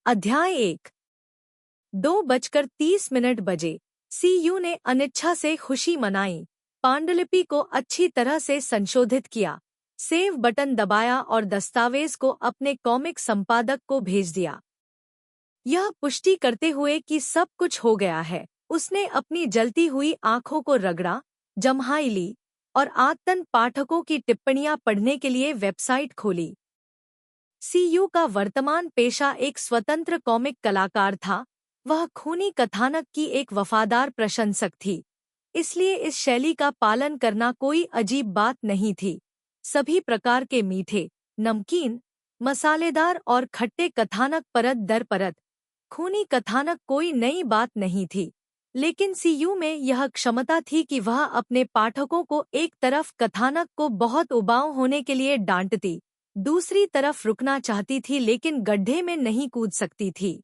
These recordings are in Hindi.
अध्याय 1। 2:30 बजे सीयू ने अनिच्छा से खुशी मनाई, पांडुलिपि को अच्छी तरह से संशोधित किया, सेव बटन दबाया और दस्तावेज को अपने कॉमिक संपादक को भेज दिया। यह पुष्टि करते हुए कि सब कुछ हो गया है, उसने अपनी जलती हुई आंखों को रगड़ा, जम्हाई ली और आदतन पाठकों की टिप्पणियां पढ़ने के लिए वेबसाइट खोली। सीयू का वर्तमान पेशा एक स्वतंत्र कॉमिक कलाकार था। वह खूनी कथानक की एक वफादार प्रशंसक थी, इसलिए इस शैली का पालन करना कोई अजीब बात नहीं थी। सभी प्रकार के मीठे, नमकीन, मसालेदार और खट्टे कथानक परत दर परत, खूनी कथानक कोई नई बात नहीं थी, लेकिन सीयू में यह क्षमता थी कि वह अपने पाठकों को एक तरफ कथानक को बहुत उबाऊ होने के लिए डांटती, दूसरी तरफ रुकना चाहती थी लेकिन गड्ढे में नहीं कूद सकती थी।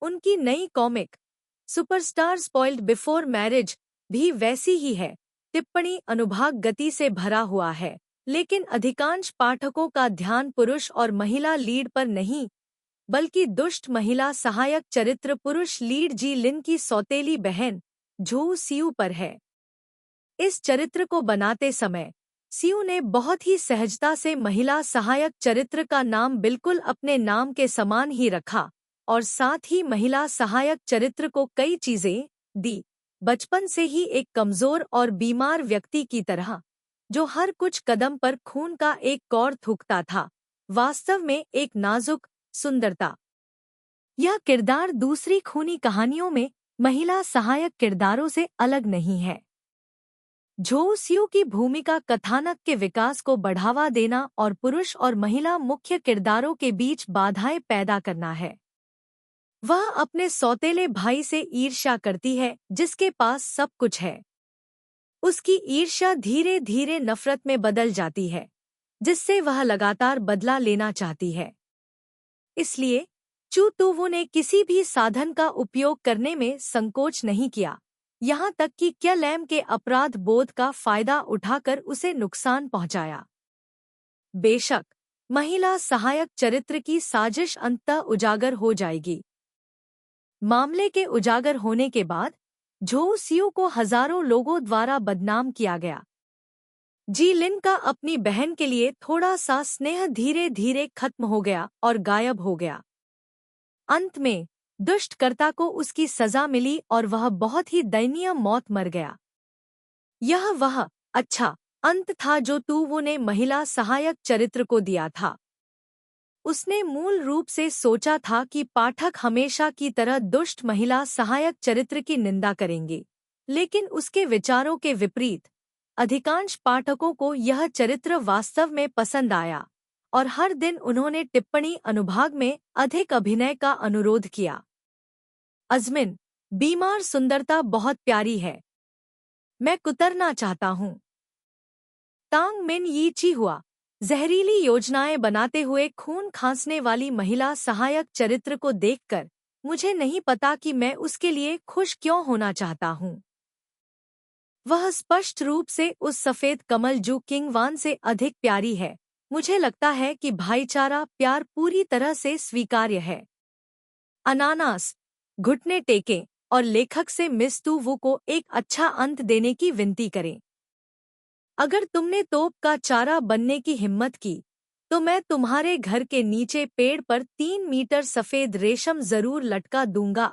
उनकी नई comic superstar spoiled before marriage भी वैसी ही है। टिप्पणी अनुभाग गति से भरा हुआ है, लेकिन अधिकांश पाठकों का ध्यान पुरुष और महिला लीड पर नहीं, बल्कि दुष्ट महिला सहायक चरित्र पुरुष लीड जी लिन की सौतेली बहन झो सियू पर है। इस चरित्र को बनाते समय सियू ने बहुत ही सहजता से महिला सहायक चरित्र का नाम बिल्कुल अपने नाम के समान ही रखा और साथ ही महिला सहायक चरित्र को कई चीजें दी। बचपन से ही एक कमजोर और बीमार व्यक्ति की तरह, जो हर कुछ कदम पर खून का एक कौर थूकता था, वास्तव में एक नाजुक सुंदरता। यह किरदार दूसरी खूनी कहानियों में महिला सहायक किरदारों से अलग नहीं है। झो सियू की भूमिका कथानक के विकास को बढ़ावा देना और पुरुष और महिला मुख्य किरदारों के बीच बाधाएं पैदा करना है। वह अपने सौतेले भाई से ईर्ष्या करती है, जिसके पास सब कुछ है। उसकी ईर्ष्या धीरे धीरे नफरत में बदल जाती है, जिससे वह लगातार बदला लेना चाहती है। इसलिए चू तुवू ने किसी भी साधन का उपयोग करने में संकोच नहीं किया, यहाँ तक कि क्या लैम के अपराध बोध का फायदा उठाकर उसे नुकसान पहुंचाया। बेशक महिला सहायक चरित्र की साजिश अंततः उजागर हो जाएगी। मामले के उजागर होने के बाद झो सियू को हजारों लोगों द्वारा बदनाम किया गया। जी लिन का अपनी बहन के लिए थोड़ा सा स्नेह धीरे धीरे खत्म हो गया और गायब हो गया। अंत में दुष्टकर्ता को उसकी सजा मिली और वह बहुत ही दयनीय मौत मर गया। यह वह अच्छा अंत था जो तुवू ने महिला सहायक चरित्र को दिया था। उसने मूल रूप से सोचा था कि पाठक हमेशा की तरह दुष्ट महिला सहायक चरित्र की निंदा करेंगे, लेकिन उसके विचारों के विपरीत अधिकांश पाठकों को यह चरित्र वास्तव में पसंद आया और हर दिन उन्होंने टिप्पणी अनुभाग में अधिक अभिनय का अनुरोध किया। अज़मिन, बीमार सुंदरता बहुत प्यारी है, मैं कुतरना चाहता हूँ। तांग मिन यी ची हुआ, जहरीली योजनाएं बनाते हुए खून खांसने वाली महिला सहायक चरित्र को देखकर मुझे नहीं पता कि मैं उसके लिए खुश क्यों होना चाहता हूँ। वह स्पष्ट रूप से उस सफेद कमल जू किंगवान से अधिक प्यारी है। मुझे लगता है कि भाईचारा प्यार पूरी तरह से स्वीकार्य है। अनानास, घुटने टेकें और लेखक से मिस तुवू को एक अच्छा अंत देने की विनती करें। अगर तुमने तोप का चारा बनने की हिम्मत की, तो मैं तुम्हारे घर के नीचे पेड़ पर 3 मीटर सफेद रेशम जरूर लटका दूंगा।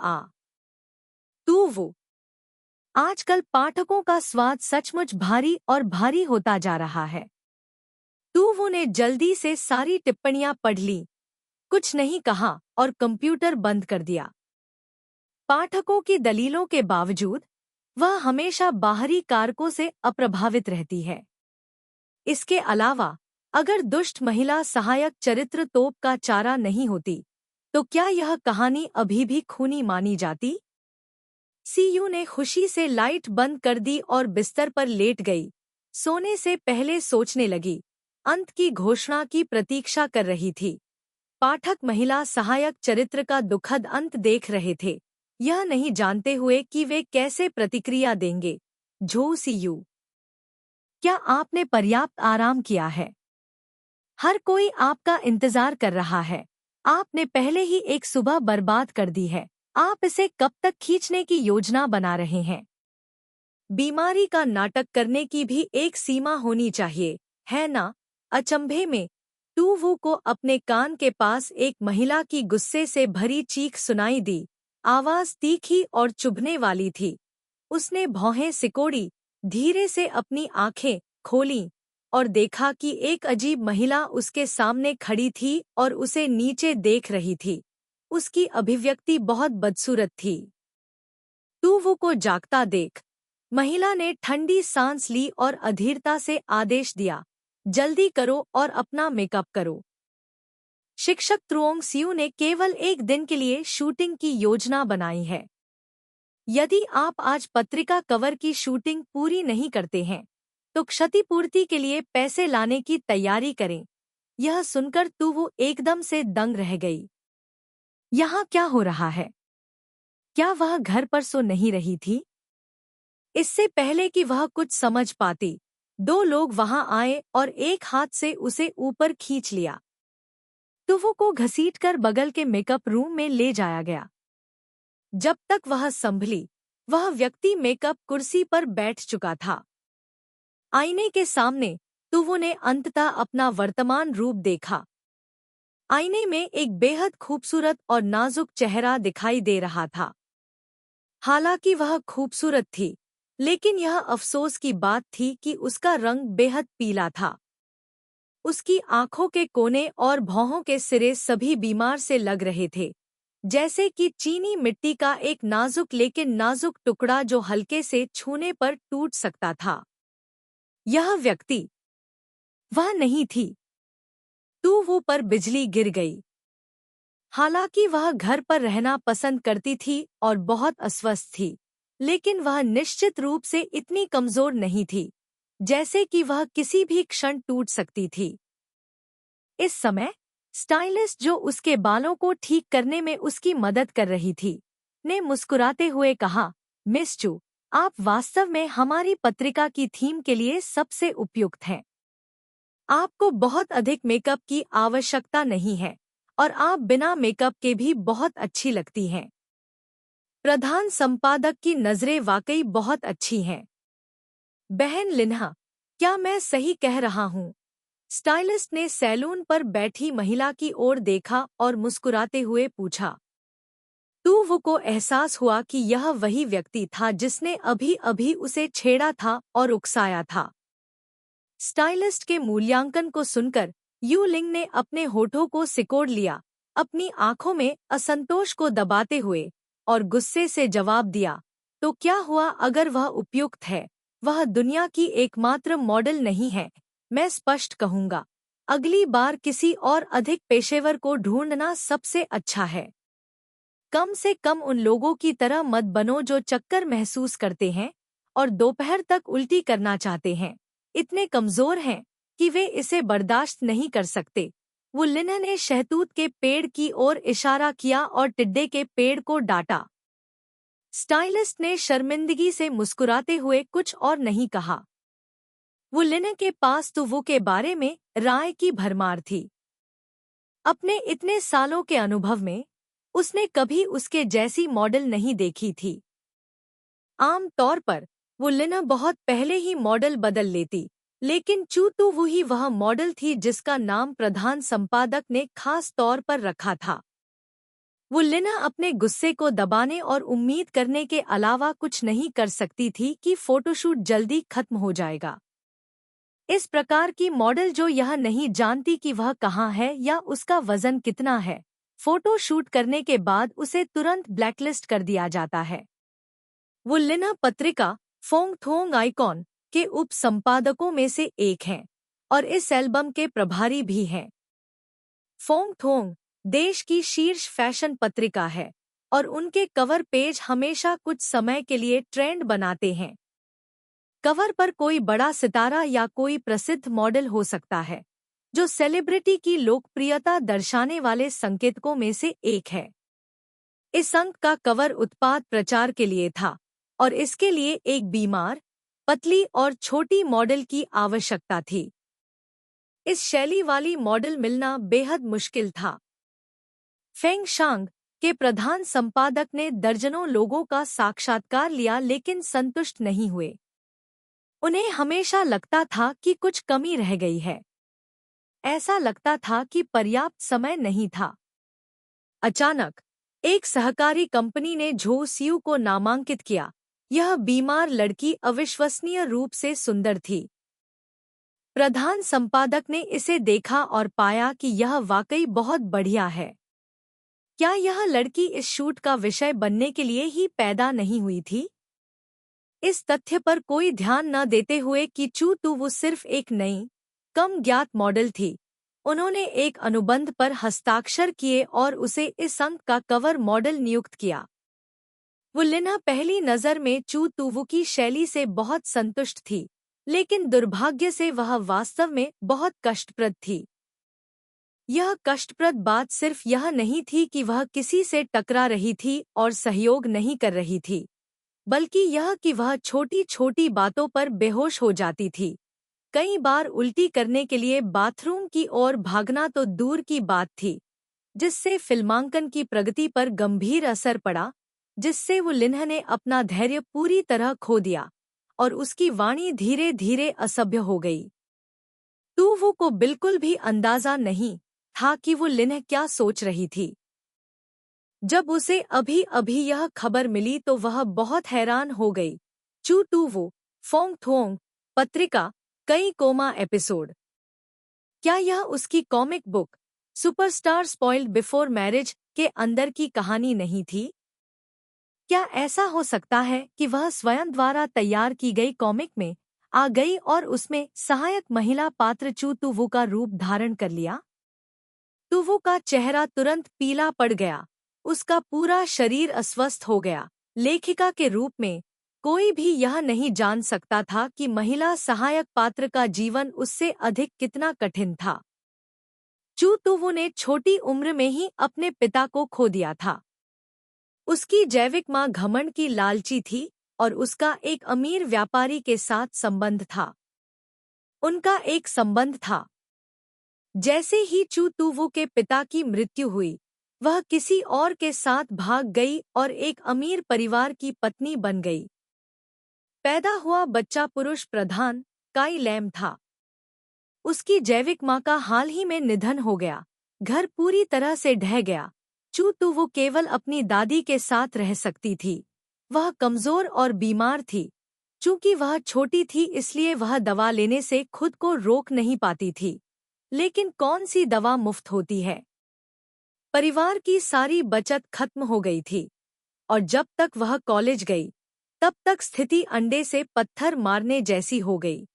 तुवू। आजकल पाठकों का स्वाद सचमुच भारी और भारी होता जा रहा है। तुवू ने जल्दी से सारी टिप्पणियां पढ़ ली, कुछ नहीं कहा और कंप्यूटर बंद कर दिया। पाठकों की दलीलों के बावजूद वह हमेशा बाहरी कारकों से अप्रभावित रहती है। इसके अलावा अगर दुष्ट महिला सहायक चरित्र तोप का चारा नहीं होती, तो क्या यह कहानी अभी भी खूनी मानी जाती? सीयू ने खुशी से लाइट बंद कर दी और बिस्तर पर लेट गई। सोने से पहले सोचने लगी, अंत की घोषणा की प्रतीक्षा कर रही थी। पाठक महिला सहायक चरित्र का दुखद अंत देख रहे थे, यह नहीं जानते हुए कि वे कैसे प्रतिक्रिया देंगे। झो सियू, क्या आपने पर्याप्त आराम किया है? हर कोई आपका इंतजार कर रहा है। आपने पहले ही एक सुबह बर्बाद कर दी है। आप इसे कब तक खींचने की योजना बना रहे हैं? बीमारी का नाटक करने की भी एक सीमा होनी चाहिए, है ना? अचंभे में टू वू को अपने कान के पास एक महिला की गुस्से से भरी चीख सुनाई दी। आवाज तीखी और चुभने वाली थी। उसने भौहें सिकोड़ी, धीरे से अपनी आंखें खोलीं और देखा कि एक अजीब महिला उसके सामने खड़ी थी और उसे नीचे देख रही थी। उसकी अभिव्यक्ति बहुत बदसूरत थी। तू वो को जागता देख। महिला ने ठंडी सांस ली और अधीरता से आदेश दिया, जल्दी करो और अपना मेकअप करो। शिक्षक त्रुओंग सियू ने केवल एक दिन के लिए शूटिंग की योजना बनाई है। यदि आप आज पत्रिका कवर की शूटिंग पूरी नहीं करते हैं, तो क्षतिपूर्ति के लिए पैसे लाने की तैयारी करें। यह सुनकर तू वो एकदम से दंग रह गई। यहाँ क्या हो रहा है? क्या वह घर पर सो नहीं रही थी? इससे पहले कि वह कुछ समझ पाती, दो लोग वहां आए और एक हाथ से उसे ऊपर खींच लिया। तुवो को घसीटकर बगल के मेकअप रूम में ले जाया गया। जब तक वह संभली, वह व्यक्ति मेकअप कुर्सी पर बैठ चुका था। आईने के सामने तुवो ने अंततः अपना वर्तमान रूप देखा। आईने में एक बेहद खूबसूरत और नाजुक चेहरा दिखाई दे रहा था। हालांकि वह खूबसूरत थी, लेकिन यह अफसोस की बात थी कि उसका रंग बेहद पीला था। उसकी आंखों के कोने और भौहों के सिरे सभी बीमार से लग रहे थे, जैसे कि चीनी मिट्टी का एक नाजुक लेकिन नाजुक टुकड़ा जो हल्के से छूने पर टूट सकता था। यह व्यक्ति वह नहीं थी। तू वो पर बिजली गिर गई। हालांकि वह घर पर रहना पसंद करती थी और बहुत अस्वस्थ थी, लेकिन वह निश्चित रूप से इतनी कमजोर नहीं थी, जैसे कि वह किसी भी क्षण टूट सकती थी। इस समय स्टाइलिस्ट जो उसके बालों को ठीक करने में उसकी मदद कर रही थी, ने मुस्कुराते हुए कहा, मिस चू, आप वास्तव में हमारी पत्रिका की थीम के लिए सबसे उपयुक्त हैं। आपको बहुत अधिक मेकअप की आवश्यकता नहीं है और आप बिना मेकअप के भी बहुत अच्छी लगती हैं। प्रधान संपादक की नजरें वाकई बहुत अच्छी हैं। बहन लिन्हा, क्या मैं सही कह रहा हूँ? स्टाइलिस्ट ने सैलून पर बैठी महिला की ओर देखा और मुस्कुराते हुए पूछा। तू वो को एहसास हुआ कि यह वही व्यक्ति था जिसने अभी अभी उसे छेड़ा था और उकसाया था। स्टाइलिस्ट के मूल्यांकन को सुनकर यू लिंग ने अपने होठों को सिकोड़ लिया, अपनी आंखों में असंतोष को दबाते हुए, और गुस्से से जवाब दिया, तो क्या हुआ अगर वह उपयुक्त है? वह दुनिया की एकमात्र मॉडल नहीं है। मैं स्पष्ट कहूंगा, अगली बार किसी और अधिक पेशेवर को ढूंढना सबसे अच्छा है। कम से कम उन लोगों की तरह मत बनो जो चक्कर महसूस करते हैं और दोपहर तक उल्टी करना चाहते हैं। इतने कमजोर हैं कि वे इसे बर्दाश्त नहीं कर सकते। वो लिन ने शहतूत के पेड़ की ओर इशारा किया और टिड्डे के पेड़ को डांटा। स्टाइलिस्ट ने शर्मिंदगी से मुस्कुराते हुए कुछ और नहीं कहा। वो लिन के पास तो वो के बारे में राय की भरमार थी। अपने इतने सालों के अनुभव में उसने कभी उसके जैसी मॉडल नहीं देखी थी। आम तौर पर वो लिना बहुत पहले ही मॉडल बदल लेती, लेकिन चूतू वो ही वह मॉडल थी जिसका नाम प्रधान संपादक ने खास तौर पर रखा था। वो लिना अपने गुस्से को दबाने और उम्मीद करने के अलावा कुछ नहीं कर सकती थी कि फोटोशूट जल्दी खत्म हो जाएगा। इस प्रकार की मॉडल जो यह नहीं जानती कि वह कहाँ है या उसका वजन कितना है, फोटो शूट करने के बाद उसे तुरंत ब्लैकलिस्ट कर दिया जाता है। वो लिना पत्रिका फोंग थोंग आइकॉन के उप संपादकों में से एक हैं और इस एल्बम के प्रभारी भी हैं। फोंग थोंग देश की शीर्ष फैशन पत्रिका है और उनके कवर पेज हमेशा कुछ समय के लिए ट्रेंड बनाते हैं। कवर पर कोई बड़ा सितारा या कोई प्रसिद्ध मॉडल हो सकता है, जो सेलिब्रिटी की लोकप्रियता दर्शाने वाले संकेतकों में से एक है। इस अंक का कवर उत्पाद प्रचार के लिए था और इसके लिए एक बीमार, पतली और छोटी मॉडल की आवश्यकता थी। इस शैली वाली मॉडल मिलना बेहद मुश्किल था। फेंग शांग के प्रधान संपादक ने दर्जनों लोगों का साक्षात्कार लिया लेकिन संतुष्ट नहीं हुए। उन्हें हमेशा लगता था कि कुछ कमी रह गई है। ऐसा लगता था कि पर्याप्त समय नहीं था। अचानक एक सहकारी कंपनी ने झो सियू को नामांकित किया। यह बीमार लड़की अविश्वसनीय रूप से सुंदर थी। प्रधान संपादक ने इसे देखा और पाया कि यह वाकई बहुत बढ़िया है। क्या यह लड़की इस शूट का विषय बनने के लिए ही पैदा नहीं हुई थी? इस तथ्य पर कोई ध्यान न देते हुए कि चू तू सिर्फ एक नई, कम ज्ञात मॉडल थी, उन्होंने एक अनुबंध पर हस्ताक्षर किए और उसे इस अंक का कवर मॉडल नियुक्त किया। वो लिन्हा पहली नज़र में चू तूवू की शैली से बहुत संतुष्ट थी, लेकिन दुर्भाग्य से वह वास्तव में बहुत कष्टप्रद थी। यह कष्टप्रद बात सिर्फ यह नहीं थी कि वह किसी से टकरा रही थी और सहयोग नहीं कर रही थी, बल्कि यह कि वह छोटी छोटी बातों पर बेहोश हो जाती थी। कई बार उल्टी करने के लिए बाथरूम की ओर भागना तो दूर की बात थी, जिससे फिल्मांकन की प्रगति पर गंभीर असर पड़ा, जिससे वो लिन्हा ने अपना धैर्य पूरी तरह खो दिया और उसकी वाणी धीरे धीरे असभ्य हो गई। तूवू को बिल्कुल भी अंदाजा नहीं था कि वो लिन्हा क्या सोच रही थी। जब उसे अभी अभी यह खबर मिली तो वह बहुत हैरान हो गई। चू तूवू, फोंग थोंग, पत्रिका, कई कोमा एपिसोड। क्या यह उसकी comic book superstar spoiled before marriage के अंदर की कहानी नहीं थी? क्या ऐसा हो सकता है कि वह स्वयं द्वारा तैयार की गई कॉमिक में आ गई और उसमें सहायक महिला पात्र चू तूवू का रूप धारण कर लिया? तूवू का चेहरा तुरंत पीला पड़ गया, उसका पूरा शरीर अस्वस्थ हो गया। लेखिका के रूप में कोई भी यह नहीं जान सकता था कि महिला सहायक पात्र का जीवन उससे अधिक कितना कठिन था। चू तूवू ने छोटी उम्र में ही अपने पिता को खो दिया था। उसकी जैविक मां घमंड की लालची थी और उसका एक अमीर व्यापारी के साथ संबंध था। उनका एक संबंध था। जैसे ही चू तूवू के पिता की मृत्यु हुई, वह किसी और के साथ भाग गई और एक अमीर परिवार की पत्नी बन गई। पैदा हुआ बच्चा पुरुष प्रधान काई लैम था। उसकी जैविक मां का हाल ही में निधन हो गया। घर पूरी तरह से ढह गया। चू तूवू केवल अपनी दादी के साथ रह सकती थी। वह कमजोर और बीमार थी। चूंकि वह छोटी थी इसलिए वह दवा लेने से खुद को रोक नहीं पाती थी। लेकिन कौन सी दवा मुफ्त होती है? परिवार की सारी बचत खत्म हो गई थी और जब तक वह कॉलेज गई तब तक स्थिति अंडे से पत्थर मारने जैसी हो गई।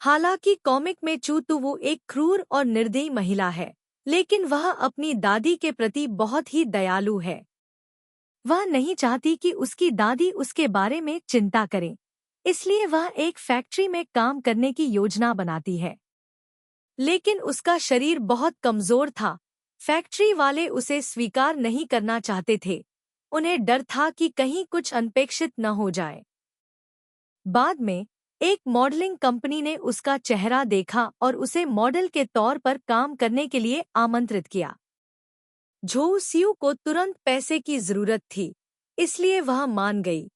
हालांकि कॉमिक में चू तूवू एक क्रूर और निर्दयी महिला है, लेकिन वह अपनी दादी के प्रति बहुत ही दयालु है। वह नहीं चाहती कि उसकी दादी उसके बारे में चिंता करे, इसलिए वह एक फैक्ट्री में काम करने की योजना बनाती है। लेकिन उसका शरीर बहुत कमजोर था। फैक्ट्री वाले उसे स्वीकार नहीं करना चाहते थे। उन्हें डर था कि कहीं कुछ अनपेक्षित न हो जाए। बाद में एक मॉडलिंग कंपनी ने उसका चेहरा देखा और उसे मॉडल के तौर पर काम करने के लिए आमंत्रित किया। झो सियू को तुरंत पैसे की जरूरत थी, इसलिए वह मान गई।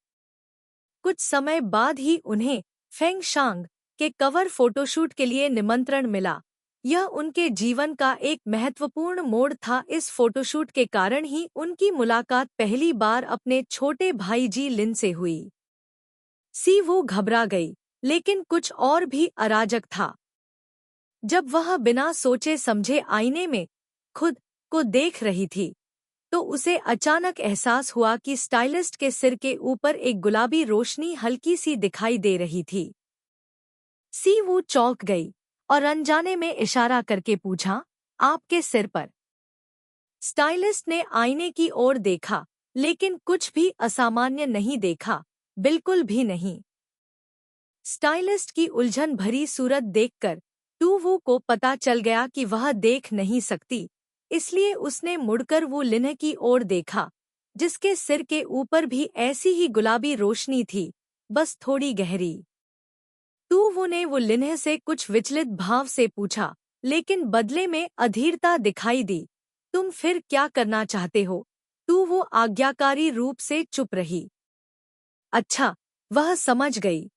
कुछ समय बाद ही उन्हें फेंग शांग के कवर फोटोशूट के लिए निमंत्रण मिला। यह उनके जीवन का एक महत्वपूर्ण मोड़ था। इस फोटोशूट के कारण ही उनकी मुलाकात पहली बार अपने छोटे भाई जी लिन से हुई। वो घबरा गई, लेकिन कुछ और भी अराजक था। जब वह बिना सोचे समझे आईने में खुद को देख रही थी, तो उसे अचानक एहसास हुआ कि स्टाइलिस्ट के सिर के ऊपर एक गुलाबी रोशनी हल्की सी दिखाई दे रही थी। वो चौंक गई और अनजाने में इशारा करके पूछा, आपके सिर पर? स्टाइलिस्ट ने आईने की ओर देखा, लेकिन कुछ भी असामान्य नहीं देखा, बिल्कुल भी नहीं। स्टाइलिस्ट की उलझन भरी सूरत देखकर तूवू को पता चल गया कि वह देख नहीं सकती, इसलिए उसने मुड़कर वो लिन्हा की ओर देखा, जिसके सिर के ऊपर भी ऐसी ही गुलाबी रोशनी थी, बस थोड़ी गहरी। तूवू ने वो लिन्हा से कुछ विचलित भाव से पूछा, लेकिन बदले में अधीरता दिखाई दी, तुम फिर क्या करना चाहते हो? तू वो आज्ञाकारी रूप से चुप रही। अच्छा, वह समझ गई।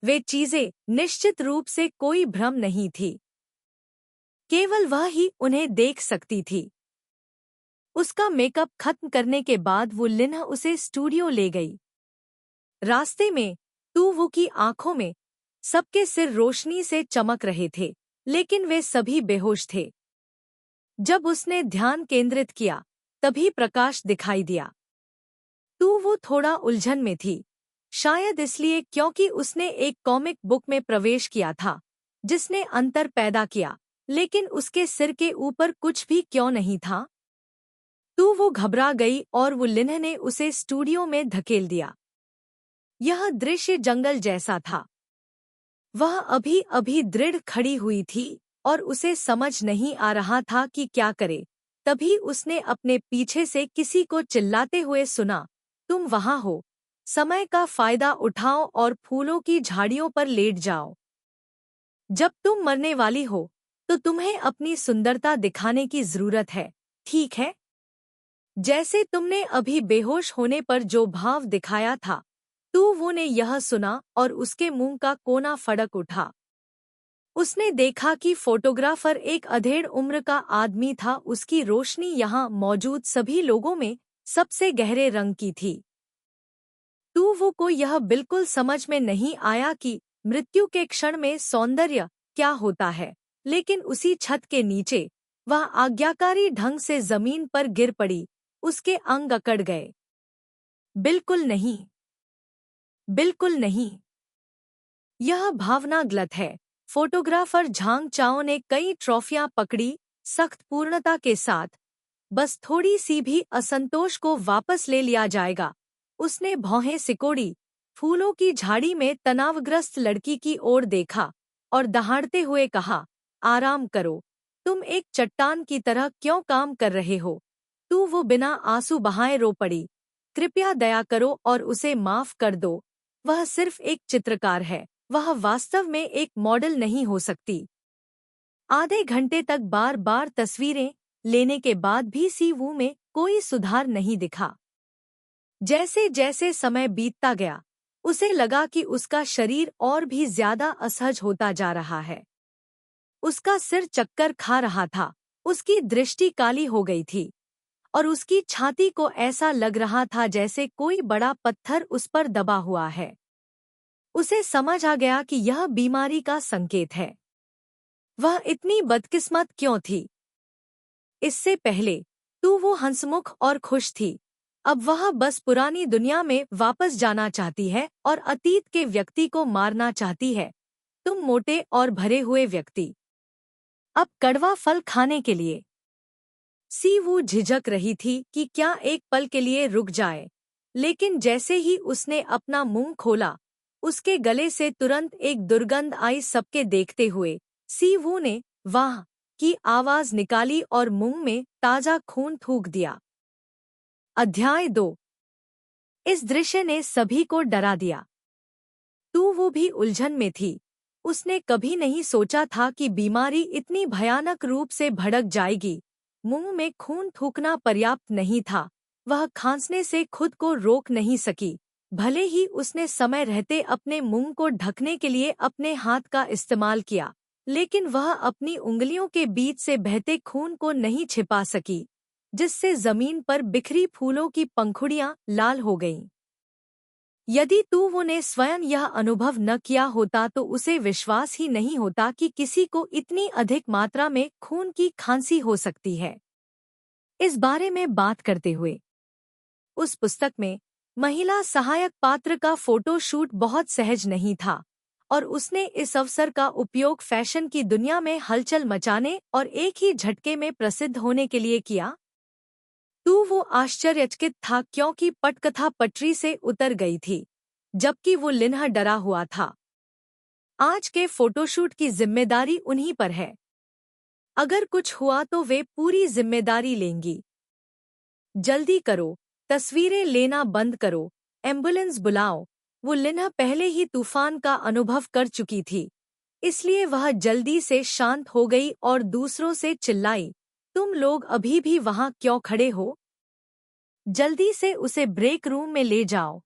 वे चीजें निश्चित रूप से कोई भ्रम नहीं थी। केवल वह ही उन्हें देख सकती थी। उसका मेकअप खत्म करने के बाद वो लिन्ह उसे स्टूडियो ले गई। रास्ते में तू वो की आंखों में सबके सिर रोशनी से चमक रहे थे, लेकिन वे सभी बेहोश थे। जब उसने ध्यान केंद्रित किया, तभी प्रकाश दिखाई दिया। तू वो थोड़ा उलझन में थी, शायद इसलिए क्योंकि उसने एक कॉमिक बुक में प्रवेश किया था, जिसने अंतर पैदा किया, लेकिन उसके सिर के ऊपर कुछ भी क्यों नहीं था। तू वो घबरा गई और वो लिन्ह ने उसे स्टूडियो में धकेल दिया। यह दृश्य जंगल जैसा था। वह अभी अभी दृढ़ खड़ी हुई थी और उसे समझ नहीं आ रहा था कि क्या करे। तभी उसने अपने पीछे से किसी को चिल्लाते हुए सुना, तुम वहां हो, समय का फायदा उठाओ और फूलों की झाड़ियों पर लेट जाओ। जब तुम मरने वाली हो तो तुम्हें अपनी सुंदरता दिखाने की जरूरत है, ठीक है? जैसे तुमने अभी बेहोश होने पर जो भाव दिखाया था। तू वो ने यह सुना और उसके मुंह का कोना फड़क उठा। उसने देखा कि फोटोग्राफर एक अधेड़ उम्र का आदमी था। उसकी रोशनी यहाँ मौजूद सभी लोगों में सबसे गहरे रंग की थी। तू वो को यह बिल्कुल समझ में नहीं आया कि मृत्यु के क्षण में सौंदर्य क्या होता है, लेकिन उसी छत के नीचे वह आज्ञाकारी ढंग से जमीन पर गिर पड़ी। उसके अंग अकड़ गए। बिल्कुल नहीं, बिल्कुल नहीं। यह भावना गलत है। फोटोग्राफर झांग चाओ ने कई ट्रॉफियां पकड़ी, सख्त पूर्णता के साथ। बस थोड़ी सी भी असंतोष को वापस ले लिया जाएगा। उसने भौहें सिकोड़ी, फूलों की झाड़ी में तनावग्रस्त लड़की की ओर देखा और दहाड़ते हुए कहा, आराम करो। तुम एक चट्टान की तरह क्यों काम कर रहे हो? तू वो बिना आंसू बहाए रो पड़ी। कृपया दया करो और उसे माफ कर दो। वह सिर्फ एक चित्रकार है, वह वास्तव में एक मॉडल नहीं हो सकती। आधे घंटे तक बार बार तस्वीरें लेने के बाद भी सी वू में कोई सुधार नहीं दिखा। जैसे जैसे समय बीतता गया, उसे लगा कि उसका शरीर और भी ज्यादा असहज होता जा रहा है। उसका सिर चक्कर खा रहा था, उसकी दृष्टि काली हो गई थी और उसकी छाती को ऐसा लग रहा था जैसे कोई बड़ा पत्थर उस पर दबा हुआ है। उसे समझ आ गया कि यह बीमारी का संकेत है। वह इतनी बदकिस्मत क्यों थी? इससे पहले तू वो हंसमुख और खुश थी। अब वह बस पुरानी दुनिया में वापस जाना चाहती है और अतीत के व्यक्ति को मारना चाहती है। तुम मोटे और भरे हुए व्यक्ति, अब कड़वा फल खाने के लिए। सी वो झिझक रही थी कि क्या एक पल के लिए रुक जाए, लेकिन जैसे ही उसने अपना मुंह खोला, उसके गले से तुरंत एक दुर्गंध आई। सबके देखते हुए सी वो ने वाह की आवाज निकाली और मुंह में ताजा खून थूक दिया। अध्याय 2। इस दृश्य ने सभी को डरा दिया। तू वो भी उलझन में थी। उसने कभी नहीं सोचा था कि बीमारी इतनी भयानक रूप से भड़क जाएगी। मुंह में खून थूकना पर्याप्त नहीं था, वह खांसने से खुद को रोक नहीं सकी। भले ही उसने समय रहते अपने मुंह को ढकने के लिए अपने हाथ का इस्तेमाल किया, लेकिन वह अपनी उंगलियों के बीच से बहते खून को नहीं छिपा सकी, जिससे जमीन पर बिखरी फूलों की पंखुड़ियां लाल हो गईं। यदि तू वो ने स्वयं यह अनुभव न किया होता तो उसे विश्वास ही नहीं होता कि किसी को इतनी अधिक मात्रा में खून की खांसी हो सकती है। इस बारे में बात करते हुए उस पुस्तक में महिला सहायक पात्र का फोटो शूट बहुत सहज नहीं था और उसने इस अवसर का उपयोग फैशन की दुनिया में हलचल मचाने और एक ही झटके में प्रसिद्ध होने के लिए किया। तू वो आश्चर्यचकित था क्योंकि पटकथा पटरी से उतर गई थी, जबकि वो लिन्ह डरा हुआ था। आज के फोटोशूट की जिम्मेदारी उन्हीं पर है। अगर कुछ हुआ तो वे पूरी जिम्मेदारी लेंगी। जल्दी करो, तस्वीरें लेना बंद करो, एम्बुलेंस बुलाओ। वो लिन्ह पहले ही तूफान का अनुभव कर चुकी थी, इसलिए वह जल्दी से शांत हो गई और दूसरों से चिल्लाई, तुम लोग अभी भी वहां क्यों खड़े हो? जल्दी से उसे ब्रेक रूम में ले जाओ।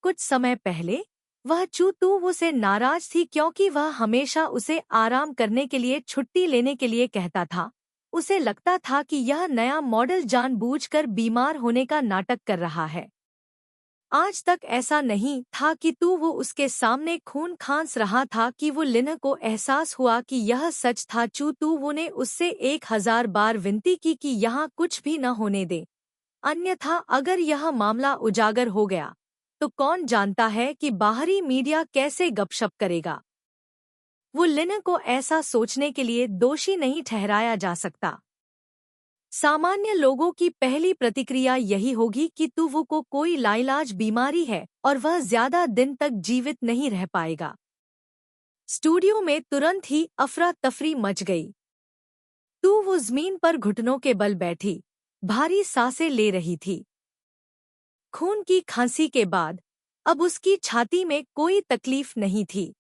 कुछ समय पहले वह चू तू से नाराज थी क्योंकि वह हमेशा उसे आराम करने के लिए छुट्टी लेने के लिए कहता था। उसे लगता था कि यह नया मॉडल जानबूझकर बीमार होने का नाटक कर रहा है। आज तक ऐसा नहीं था कि वो उसके सामने खून खांस रहा था कि वो लिन को एहसास हुआ कि यह सच था। वो ने उससे 1000 बार विनती की कि यहाँ कुछ भी न होने दे, अन्यथा अगर यह मामला उजागर हो गया तो कौन जानता है कि बाहरी मीडिया कैसे गपशप करेगा। वो लिन को ऐसा सोचने के लिए दोषी नहीं ठहराया जा सकता। सामान्य लोगों की पहली प्रतिक्रिया यही होगी कि वो को कोई लाइलाज बीमारी है और वह ज्यादा दिन तक जीवित नहीं रह पाएगा। स्टूडियो में तुरंत ही अफरा तफरी मच गई। वो जमीन पर घुटनों के बल बैठी भारी सांसें ले रही थी। खून की खांसी के बाद अब उसकी छाती में कोई तकलीफ नहीं थी।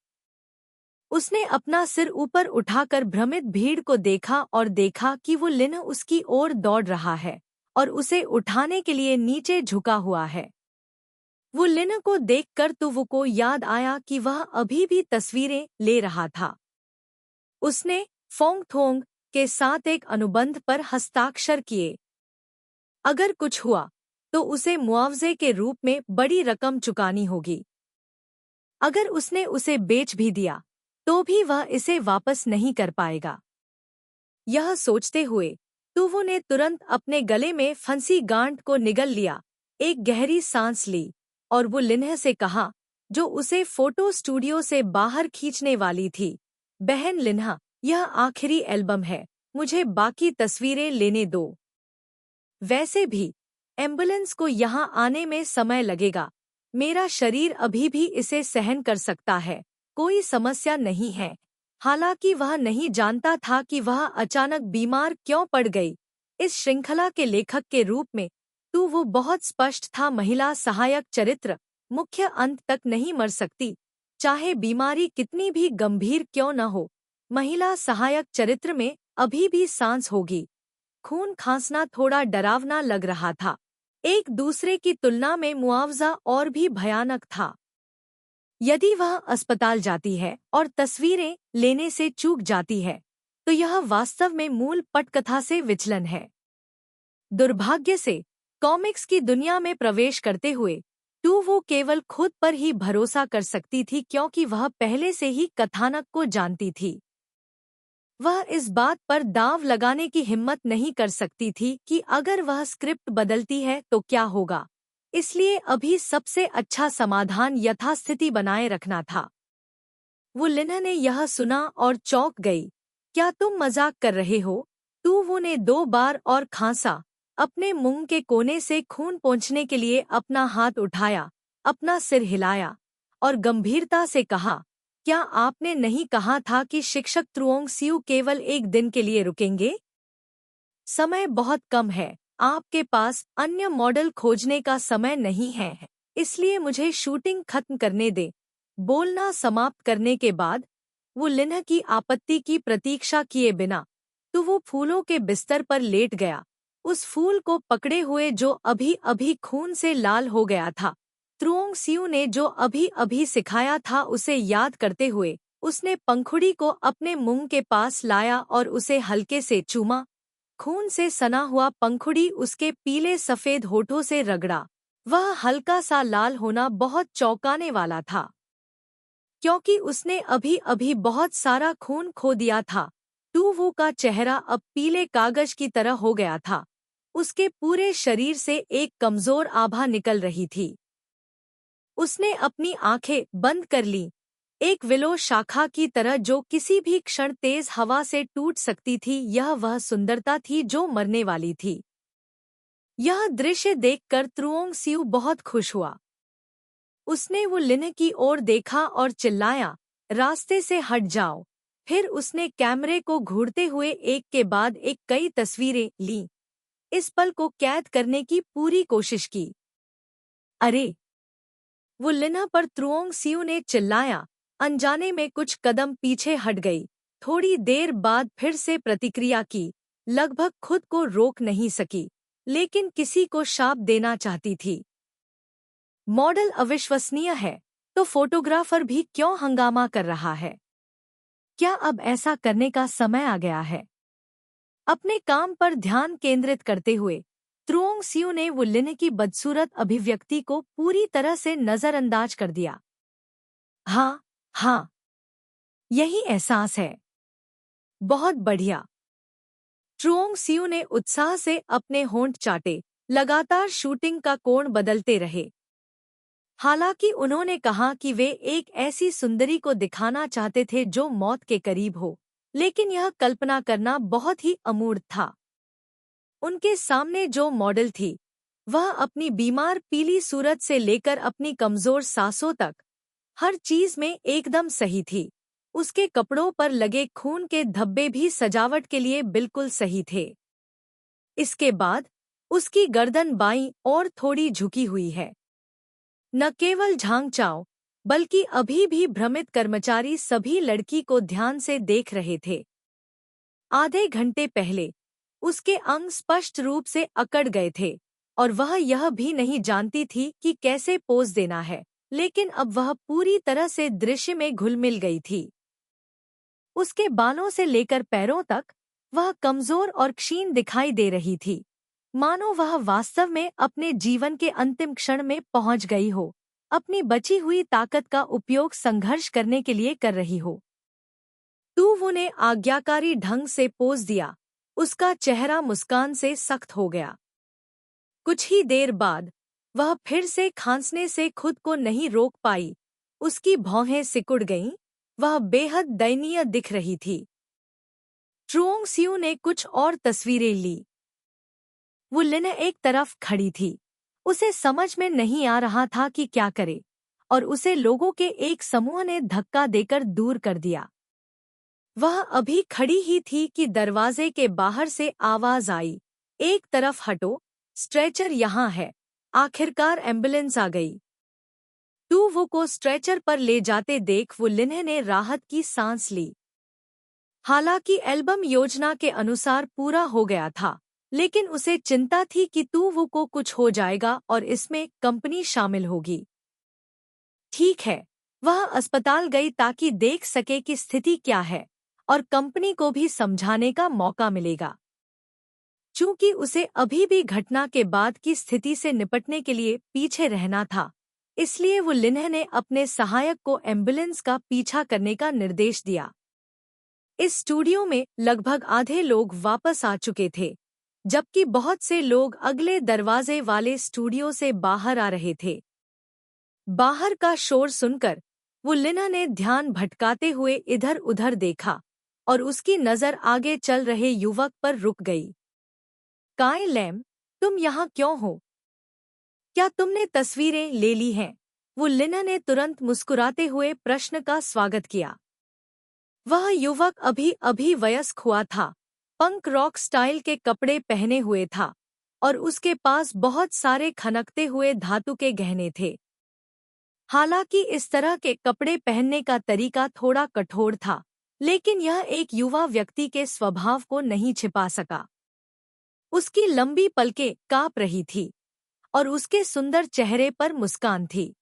उसने अपना सिर ऊपर उठाकर भ्रमित भीड़ को देखा और देखा कि वो लिन उसकी ओर दौड़ रहा है और उसे उठाने के लिए नीचे झुका हुआ है। वो लिन को देखकर वो को याद आया कि वह अभी भी तस्वीरें ले रहा था। उसने फोंग थोंग के साथ एक अनुबंध पर हस्ताक्षर किए। अगर कुछ हुआ तो उसे मुआवजे के रूप में बड़ी रकम चुकानी होगी। अगर उसने उसे बेच भी दिया तो भी वह इसे वापस नहीं कर पाएगा। यह सोचते हुए वो ने तुरंत अपने गले में फंसी गांठ को निगल लिया, एक गहरी सांस ली और वो लिन्ह से कहा, जो उसे फोटो स्टूडियो से बाहर खींचने वाली थी, बहन लिन्हा, यह आखिरी एल्बम है, मुझे बाकी तस्वीरें लेने दो। वैसे भी एम्बुलेंस को यहाँ आने में समय लगेगा, मेरा शरीर अभी भी इसे सहन कर सकता है, कोई समस्या नहीं है। हालांकि वह नहीं जानता था कि वह अचानक बीमार क्यों पड़ गई। इस श्रृंखला के लेखक के रूप में वो बहुत स्पष्ट था, महिला सहायक चरित्र मुख्य अंत तक नहीं मर सकती, चाहे बीमारी कितनी भी गंभीर क्यों न हो। महिला सहायक चरित्र में अभी भी सांस होगी। खून खांसना थोड़ा डरावना लग रहा था, एक दूसरे की तुलना में मुआवजा और भी भयानक था। यदि वह अस्पताल जाती है और तस्वीरें लेने से चूक जाती है तो यह वास्तव में मूल पटकथा से विचलन है। दुर्भाग्य से कॉमिक्स की दुनिया में प्रवेश करते हुए वो केवल खुद पर ही भरोसा कर सकती थी क्योंकि वह पहले से ही कथानक को जानती थी। वह इस बात पर दांव लगाने की हिम्मत नहीं कर सकती थी कि अगर वह स्क्रिप्ट बदलती है तो क्या होगा। इसलिए अभी सबसे अच्छा समाधान यथास्थिति बनाए रखना था। वो लिन ने यह सुना और चौंक गई। क्या तुम मजाक कर रहे हो? वो ने 2 बार और खांसा, अपने मुंह के कोने से खून पोंछने के लिए अपना हाथ उठाया, अपना सिर हिलाया और गंभीरता से कहा, क्या आपने नहीं कहा था कि शिक्षक त्रुओंग सियू केवल 1 दिन के लिए रुकेंगे? समय बहुत कम है, आपके पास अन्य मॉडल खोजने का समय नहीं है, इसलिए मुझे शूटिंग खत्म करने दे। बोलना समाप्त करने के बाद वो लिन्ह की आपत्ति की प्रतीक्षा किए बिना वो फूलों के बिस्तर पर लेट गया, उस फूल को पकड़े हुए जो अभी अभी खून से लाल हो गया था। त्रुओंग सियू ने जो अभी अभी सिखाया था उसे याद करते हुए उसने पंखुड़ी को अपने मुंह के पास लाया और उसे हल्के से चूमा। खून से सना हुआ पंखुड़ी उसके पीले सफेद होठों से रगड़ा। वह हल्का सा लाल होना बहुत चौंकाने वाला था, क्योंकि उसने अभी अभी बहुत सारा खून खो दिया था। वो का चेहरा अब पीले कागज की तरह हो गया था, उसके पूरे शरीर से एक कमजोर आभा निकल रही थी। उसने अपनी आंखें बंद कर लीं, एक विलो शाखा की तरह जो किसी भी क्षण तेज हवा से टूट सकती थी। यह वह सुंदरता थी जो मरने वाली थी। यह दृश्य देखकर त्रुओंग सियू बहुत खुश हुआ। उसने वो लिन की ओर देखा और चिल्लाया, रास्ते से हट जाओ। फिर उसने कैमरे को घूरते हुए एक के बाद एक कई तस्वीरें लीं, इस पल को कैद करने की पूरी कोशिश की। अरे! वो लिन पर त्रुओंग सियू ने चिल्लाया, अनजाने में कुछ कदम पीछे हट गई। थोड़ी देर बाद फिर से प्रतिक्रिया की, लगभग खुद को रोक नहीं सकी, लेकिन किसी को शाप देना चाहती थी। मॉडल अविश्वसनीय है, तो फोटोग्राफर भी क्यों हंगामा कर रहा है? क्या अब ऐसा करने का समय आ गया है? अपने काम पर ध्यान केंद्रित करते हुए त्रुओंग सियू ने वु लिन की बदसूरत अभिव्यक्ति को पूरी तरह से नजरअंदाज कर दिया। हाँ, हाँ, यही एहसास है। बहुत बढ़िया। त्रुओंग सियू ने उत्साह से अपने होंठ चाटे, लगातार शूटिंग का कोण बदलते रहे। हालांकि उन्होंने कहा कि वे एक ऐसी सुंदरी को दिखाना चाहते थे जो मौत के करीब हो, लेकिन यह कल्पना करना बहुत ही अमूर्त था। उनके सामने जो मॉडल थी, वह अपनी बीमार पीली सूरत से लेकर अपनी कमजोर सांसों तक हर चीज में एकदम सही थी। उसके कपड़ों पर लगे खून के धब्बे भी सजावट के लिए बिल्कुल सही थे। इसके बाद उसकी गर्दन बाईं और थोड़ी झुकी हुई है। न केवल झांग चाओ, बल्कि अभी भी भ्रमित कर्मचारी सभी लड़की को ध्यान से देख रहे थे। आधे घंटे पहले उसके अंग स्पष्ट रूप से अकड़ गए थे और वह यह भी नहीं जानती थी कि कैसे पोज देना है, लेकिन अब वह पूरी तरह से दृश्य में घुल-मिल गई थी। उसके बालों से लेकर पैरों तक वह कमजोर और क्षीण दिखाई दे रही थी, मानो वह वास्तव में अपने जीवन के अंतिम क्षण में पहुंच गई हो, अपनी बची हुई ताकत का उपयोग संघर्ष करने के लिए कर रही हो। तूवू ने आज्ञाकारी ढंग से पोज दिया, उसका चेहरा मुस्कान से सख्त हो गया। कुछ ही देर बाद वह फिर से खांसने से खुद को नहीं रोक पाई, उसकी भौहें सिकुड़ गईं, वह बेहद दयनीय दिख रही थी। त्रुओंग सियू ने कुछ और तस्वीरें ली। वो लिन एक तरफ खड़ी थी, उसे समझ में नहीं आ रहा था कि क्या करे, और उसे लोगों के एक समूह ने धक्का देकर दूर कर दिया। वह अभी खड़ी ही थी कि दरवाजे के बाहर से आवाज आई, एक तरफ हटो, स्ट्रेचर यहाँ है। आखिरकार एम्बुलेंस आ गई। तूवू को स्ट्रेचर पर ले जाते देख वो लिन ने राहत की सांस ली। हालांकि एल्बम योजना के अनुसार पूरा हो गया था, लेकिन उसे चिंता थी कि तूवू को कुछ हो जाएगा और इसमें कंपनी शामिल होगी। ठीक है, वह अस्पताल गई ताकि देख सके कि स्थिति क्या है, और कंपनी को भी समझाने का मौका मिलेगा। चूंकि उसे अभी भी घटना के बाद की स्थिति से निपटने के लिए पीछे रहना था, इसलिए वो लिन ने अपने सहायक को एम्बुलेंस का पीछा करने का निर्देश दिया। इस स्टूडियो में लगभग आधे लोग वापस आ चुके थे, जबकि बहुत से लोग अगले दरवाजे वाले स्टूडियो से बाहर आ रहे थे। बाहर का शोर सुनकर वो लिन ने ध्यान भटकाते हुए इधर-उधर देखा और उसकी नजर आगे चल रहे युवक पर रुक गई। काई लैम, तुम यहाँ क्यों हो? क्या तुमने तस्वीरें ले ली हैं? वो लिन ने तुरंत मुस्कुराते हुए प्रश्न का स्वागत किया। वह युवक अभी वयस्क हुआ था, पंक रॉक स्टाइल के कपड़े पहने हुए था और उसके पास बहुत सारे खनकते हुए धातु के गहने थे। हालांकि इस तरह के कपड़े पहनने का तरीका थोड़ा कठोर था, लेकिन यह एक युवा व्यक्ति के स्वभाव को नहीं छिपा सका। उसकी लंबी पलकें कांप रही थी और उसके सुंदर चेहरे पर मुस्कान थी।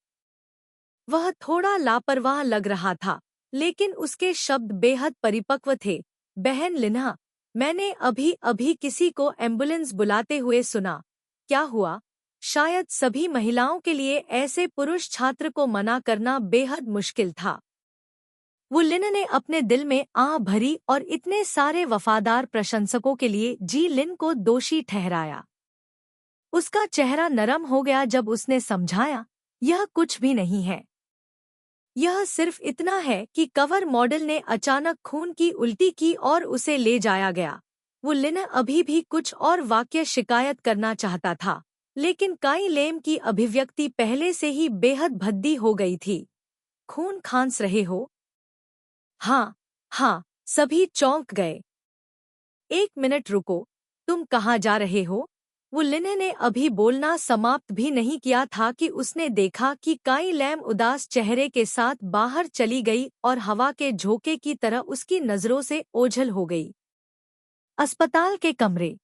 वह थोड़ा लापरवाह लग रहा था, लेकिन उसके शब्द बेहद परिपक्व थे। बहन लिन्हा, मैंने अभी किसी को एम्बुलेंस बुलाते हुए सुना। क्या हुआ? शायद सभी महिलाओं के लिए ऐसे पुरुष छात्र को मना करना बेहद मुश्किल था। वो लिन ने अपने दिल में आह भरी और इतने सारे वफादार प्रशंसकों के लिए जी लिन को दोषी ठहराया। उसका चेहरा नरम हो गया जब उसने समझाया, यह कुछ भी नहीं है। यह सिर्फ इतना है कि कवर मॉडल ने अचानक खून की उल्टी की और उसे ले जाया गया। वो लिन अभी भी कुछ और वाक्य शिकायत करना चाहता था, लेकिन काई लेम की अभिव्यक्ति पहले से ही बेहद भद्दी हो गई थी। खून खांस रहे हो? हाँ, हाँ, सभी चौंक गए। एक मिनट रुको, तुम कहाँ जा रहे हो? वो लिन ने अभी बोलना समाप्त भी नहीं किया था कि उसने देखा कि काई लैम उदास चेहरे के साथ बाहर चली गई और हवा के झोंके की तरह उसकी नजरों से ओझल हो गई। अस्पताल के कमरे।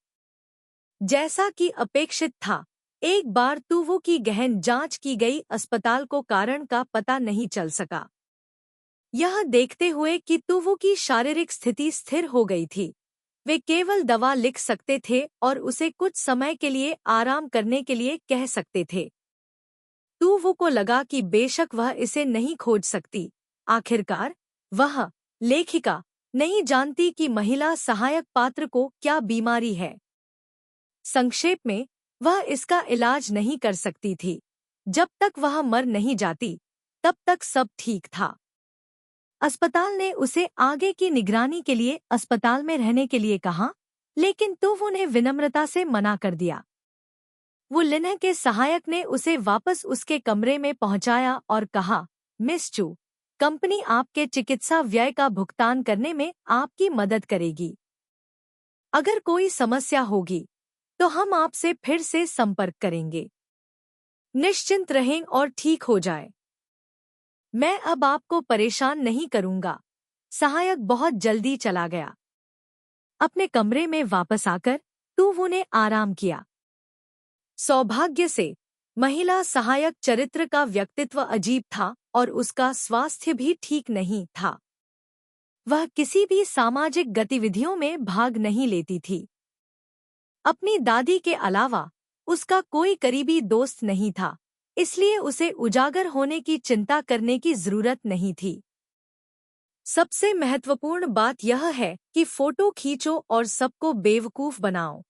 जैसा कि अपेक्षित था, एक बार तुवो की गहन जांच की गई, अस्पताल को कारण का पता नहीं चल सका। यह देखते हुए कि तुवो की शारीरिक स्थिति स्थिर हो गई थी, वे केवल दवा लिख सकते थे और उसे कुछ समय के लिए आराम करने के लिए कह सकते थे। तुवो को लगा कि बेशक वह इसे नहीं खोज सकती, आखिरकार वह, लेखिका, नहीं जानती कि महिला सहायक पात्र को क्या बीमारी है। संक्षेप में, वह इसका इलाज नहीं कर सकती थी। जब तक वह मर नहीं जाती, तब तक सब ठीक था। अस्पताल ने उसे आगे की निगरानी के लिए अस्पताल में रहने के लिए कहा, लेकिन तुवो ने विनम्रता से मना कर दिया। वो लिन्ह के सहायक ने उसे वापस उसके कमरे में पहुंचाया और कहा, मिस चू, कंपनी आपके चिकित्सा व्यय का भुगतान करने में आपकी मदद करेगी। अगर कोई समस्या होगी, तो हम आपसे फिर से संपर्क करेंगे। निश्चिंत रहें और ठीक हो जाए। मैं अब आपको परेशान नहीं करूंगा। सहायक बहुत जल्दी चला गया। अपने कमरे में वापस आकर तुवो ने आराम किया। सौभाग्य से, महिला सहायक चरित्र का व्यक्तित्व अजीब था और उसका स्वास्थ्य भी ठीक नहीं था। वह किसी भी सामाजिक गतिविधियों में भाग नहीं लेती थी। अपनी दादी के अलावा उसका कोई करीबी दोस्त नहीं था, इसलिए उसे उजागर होने की चिंता करने की जरूरत नहीं थी। सबसे महत्वपूर्ण बात यह है कि फोटो खींचो और सबको बेवकूफ बनाओ।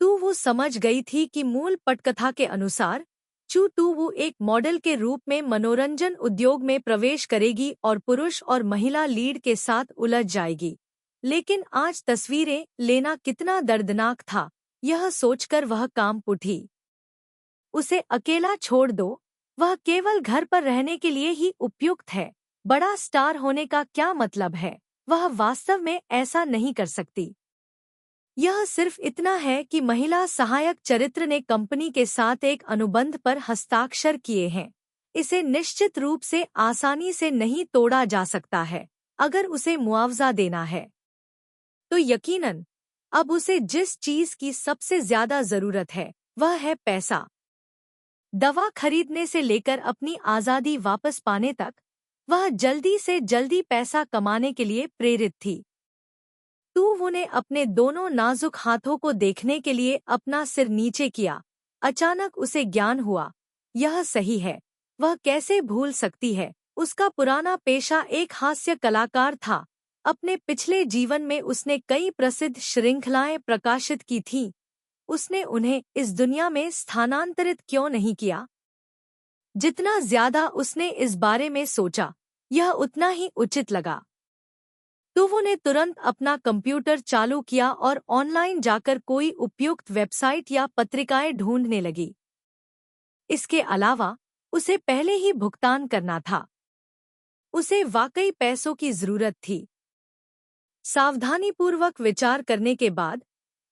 तुवो समझ गई थी कि मूल पटकथा के अनुसार तुवो एक मॉडल के रूप में मनोरंजन उद्योग में प्रवेश करेगी और पुरुष और महिला लीड के साथ उलझ जाएगी। लेकिन आज तस्वीरें लेना कितना दर्दनाक था, यह सोचकर वह कांप उठी। उसे अकेला छोड़ दो, वह केवल घर पर रहने के लिए ही उपयुक्त है। बड़ा स्टार होने का क्या मतलब है? वह वास्तव में ऐसा नहीं कर सकती। यह सिर्फ इतना है कि महिला सहायक चरित्र ने कंपनी के साथ एक अनुबंध पर हस्ताक्षर किए हैं। इसे निश्चित रूप से आसानी से नहीं तोड़ा जा सकता है। अगर उसे मुआवजा देना है, तो यकीनन अब उसे जिस चीज की सबसे ज्यादा जरूरत है, वह है पैसा। दवा खरीदने से लेकर अपनी आजादी वापस पाने तक, वह जल्दी से जल्दी पैसा कमाने के लिए प्रेरित थी। तुवो ने अपने दोनों नाजुक हाथों को देखने के लिए अपना सिर नीचे किया। अचानक उसे ज्ञान हुआ, यह सही है। वह कैसे भूल सकती है? उसका पुराना पेशा एक हास्य कलाकार था। अपने पिछले जीवन में उसने कई प्रसिद्ध श्रृंखलाएं प्रकाशित की थीं। उसने उन्हें इस दुनिया में स्थानांतरित क्यों नहीं किया? जितना ज्यादा उसने इस बारे में सोचा, यह उतना ही उचित लगा। तुवो ने तुरंत अपना कंप्यूटर चालू किया और ऑनलाइन जाकर कोई उपयुक्त वेबसाइट या पत्रिकाएं ढूंढने लगी। इसके अलावा उसे पहले ही भुगतान करना था। उसे वाकई पैसों की जरूरत थी। सावधानीपूर्वक विचार करने के बाद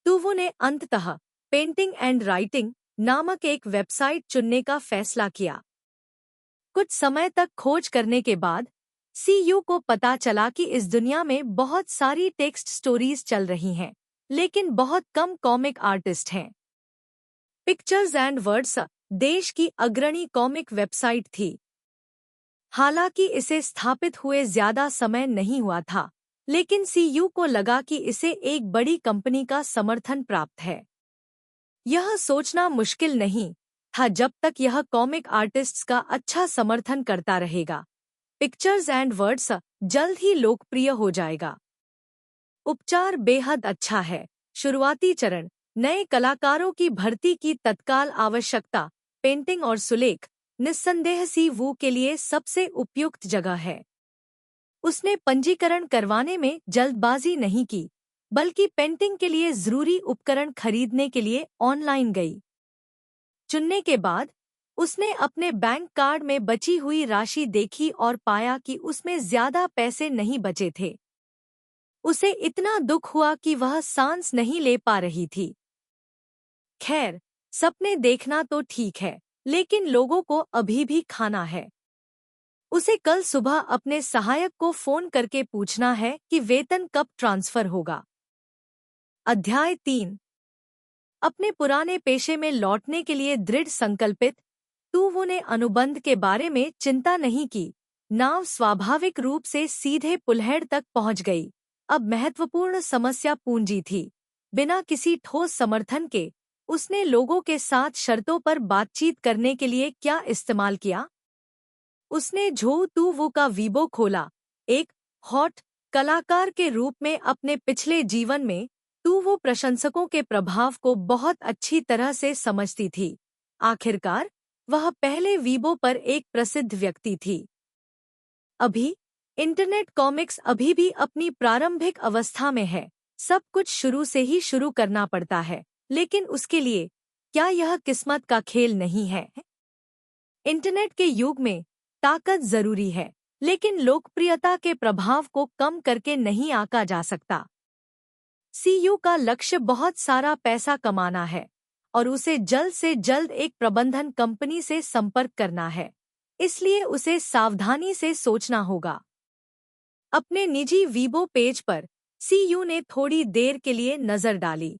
तुवो ने अंततः पेंटिंग एंड राइटिंग नामक एक वेबसाइट चुनने का फैसला किया। कुछ समय तक खोज करने के बाद सीयू को पता चला कि इस दुनिया में बहुत सारी टेक्स्ट स्टोरीज चल रही हैं, लेकिन बहुत कम कॉमिक आर्टिस्ट हैं। पिक्चर्स एंड वर्ड्स देश की अग्रणी कॉमिक वेबसाइट थी। हालांकि इसे स्थापित हुए ज्यादा समय नहीं हुआ था, लेकिन सीयू को लगा कि इसे एक बड़ी कंपनी का समर्थन प्राप्त है। यह सोचना मुश्किल नहीं था जब तक यह कॉमिक आर्टिस्ट्स का अच्छा समर्थन करता रहेगा, पिक्चर्स एंड वर्ड्स जल्द ही लोकप्रिय हो जाएगा। उपचार बेहद अच्छा है। शुरुआती चरण, नए कलाकारों की भर्ती की तत्काल आवश्यकता, पेंटिंग और सुलेख, निस्संदेह सीयू के लिए सबसे उपयुक्त जगह है। उसने पंजीकरण करवाने में जल्दबाजी नहीं की, बल्कि पेंटिंग के लिए जरूरी उपकरण खरीदने के लिए ऑनलाइन गई। चुनने के बाद उसने अपने बैंक कार्ड में बची हुई राशि देखी और पाया कि उसमें ज्यादा पैसे नहीं बचे थे। उसे इतना दुख हुआ कि वह सांस नहीं ले पा रही थी। खैर, सपने देखना तो ठीक है, लेकिन लोगों को अभी भी खाना है। उसे कल सुबह अपने सहायक को फोन करके पूछना है कि वेतन कब ट्रांसफर होगा। अध्याय 3। अपने पुराने पेशे में लौटने के लिए दृढ़ संकल्पित तुवु ने अनुबंध के बारे में चिंता नहीं की। नाव स्वाभाविक रूप से सीधे पुलहेड़ तक पहुंच गई। अब महत्वपूर्ण समस्या पूंजी थी। बिना किसी ठोस समर्थन के उसने लोगों के साथ शर्तों पर बातचीत करने के लिए क्या इस्तेमाल किया। उसने झोउ तुवु का वीबो खोला। एक हॉट कलाकार के रूप में अपने पिछले जीवन में तुवु प्रशंसकों के प्रभाव को बहुत अच्छी तरह से समझती थी। आखिरकार वह पहले वीबो पर एक प्रसिद्ध व्यक्ति थी। अभी इंटरनेट कॉमिक्स अभी भी अपनी प्रारंभिक अवस्था में है। सब कुछ शुरू से ही शुरू करना पड़ता है, लेकिन उसके लिए क्या यह किस्मत का खेल नहीं है? इंटरनेट के युग में ताकत जरूरी है, लेकिन लोकप्रियता के प्रभाव को कम करके नहीं आंका जा सकता। सीयू का लक्ष्य बहुत सारा पैसा कमाना है और उसे जल्द से जल्द एक प्रबंधन कंपनी से संपर्क करना है, इसलिए उसे सावधानी से सोचना होगा। अपने निजी वीबो पेज पर सीयू ने थोड़ी देर के लिए नजर डाली।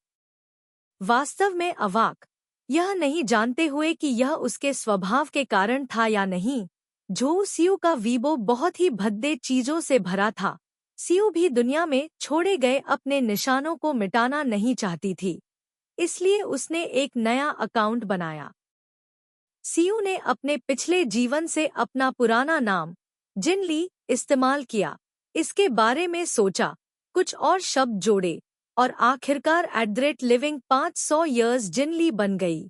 वास्तव में अवाक, यह नहीं जानते हुए कि यह उसके स्वभाव के कारण था या नहीं, झोउ सीयू का वीबो बहुत ही भद्दे चीजों से भरा था। सीयू भी दुनिया में छोड़े गए अपने निशानों को मिटाना नहीं चाहती थी, इसलिए उसने एक नया अकाउंट बनाया। सीयू ने अपने पिछले जीवन से अपना पुराना नाम जिनली इस्तेमाल किया, इसके बारे में सोचा, कुछ और शब्द जोड़े और आखिरकार @living 500 years जिनली बन गई।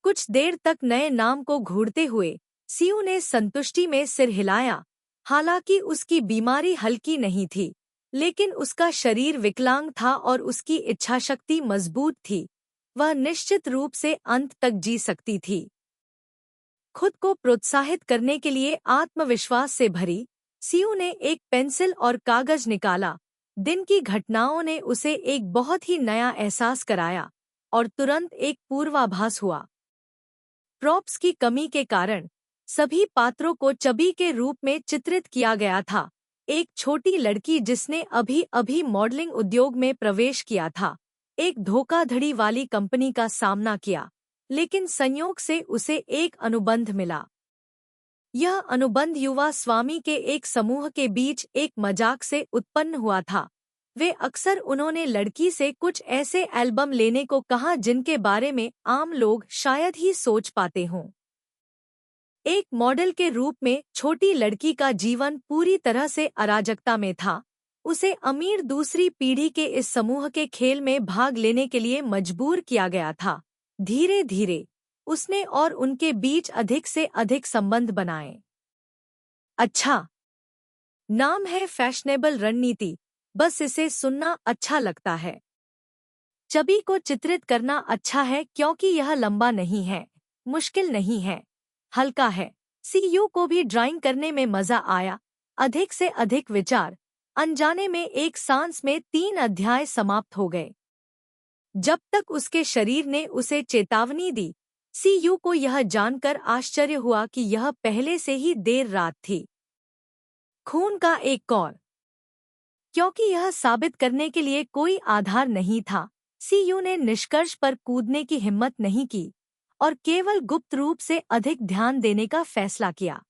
कुछ देर तक नए नाम को घूरते हुए सीयू ने संतुष्टि में सिर हिलाया। हालांकि उसकी बीमारी हल्की नहीं थी, लेकिन उसका शरीर विकलांग था और उसकी इच्छाशक्ति मजबूत थी। वह निश्चित रूप से अंत तक जी सकती थी। खुद को प्रोत्साहित करने के लिए आत्मविश्वास से भरी सीयू ने एक पेंसिल और कागज निकाला। दिन की घटनाओं ने उसे एक बहुत ही नया एहसास कराया और तुरंत एक पूर्वाभास हुआ। प्रॉप्स की कमी के कारण सभी पात्रों को चबी के रूप में चित्रित किया गया था। एक छोटी लड़की जिसने अभी अभी मॉडलिंग उद्योग में प्रवेश किया था, एक धोखाधड़ी वाली कंपनी का सामना किया, लेकिन संयोग से उसे एक अनुबंध मिला। यह अनुबंध युवा स्वामी के एक समूह के बीच एक मजाक से उत्पन्न हुआ था। वे अक्सर उन्होंने लड़की से कुछ ऐसे एल्बम लेने को कहा जिनके बारे में आम लोग शायद ही सोच पाते हों। एक मॉडल के रूप में छोटी लड़की का जीवन पूरी तरह से अराजकता में था। उसे अमीर दूसरी पीढ़ी के इस समूह के खेल में भाग लेने के लिए मजबूर किया गया था। धीरे धीरे उसने और उनके बीच अधिक से अधिक संबंध बनाए। अच्छा, नाम है फैशनेबल रणनीति, बस इसे सुनना अच्छा लगता है। चबी को चित्रित करना अच्छा है क्योंकि यह लंबा नहीं है, मुश्किल नहीं है, हल्का है। सीयू को भी ड्राइंग करने में मजा आया। अधिक से अधिक विचार, अनजाने में एक सांस में 3 अध्याय समाप्त हो गए। जब तक उसके शरीर ने उसे चेतावनी दी, सीयू को यह जानकर आश्चर्य हुआ कि यह पहले से ही देर रात थी। खून का एक कौर, क्योंकि यह साबित करने के लिए कोई आधार नहीं था, सीयू ने निष्कर्ष पर कूदने की हिम्मत नहीं की और केवल गुप्त रूप से अधिक ध्यान देने का फैसला किया।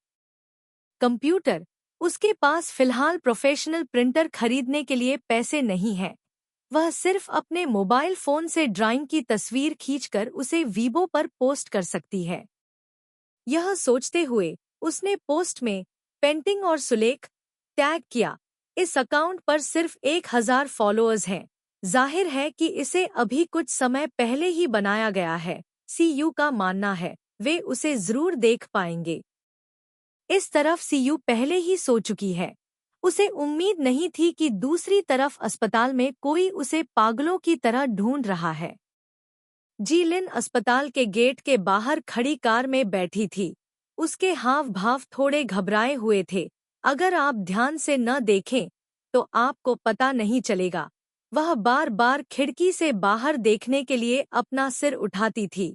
कंप्यूटर, उसके पास फिलहाल प्रोफेशनल प्रिंटर खरीदने के लिए पैसे नहीं है। वह सिर्फ अपने मोबाइल फोन से ड्राइंग की तस्वीर खींचकर उसे वीबो पर पोस्ट कर सकती है। यह सोचते हुए उसने पोस्ट में पेंटिंग और सुलेख टैग किया। इस अकाउंट पर सिर्फ 1000 फॉलोअर्स हैं। जाहिर है कि इसे अभी कुछ समय पहले ही बनाया गया है। सीयू का मानना है वे उसे जरूर देख पाएंगे। इस तरफ सीयू पहले ही सो चुकी है। उसे उम्मीद नहीं थी कि दूसरी तरफ अस्पताल में कोई उसे पागलों की तरह ढूंढ रहा है। जीलिन अस्पताल के गेट के बाहर खड़ी कार में बैठी थी। उसके हाव भाव थोड़े घबराए हुए थे। अगर आप ध्यान से न देखें तो आपको पता नहीं चलेगा। वह बार बार खिड़की से बाहर देखने के लिए अपना सिर उठाती थी।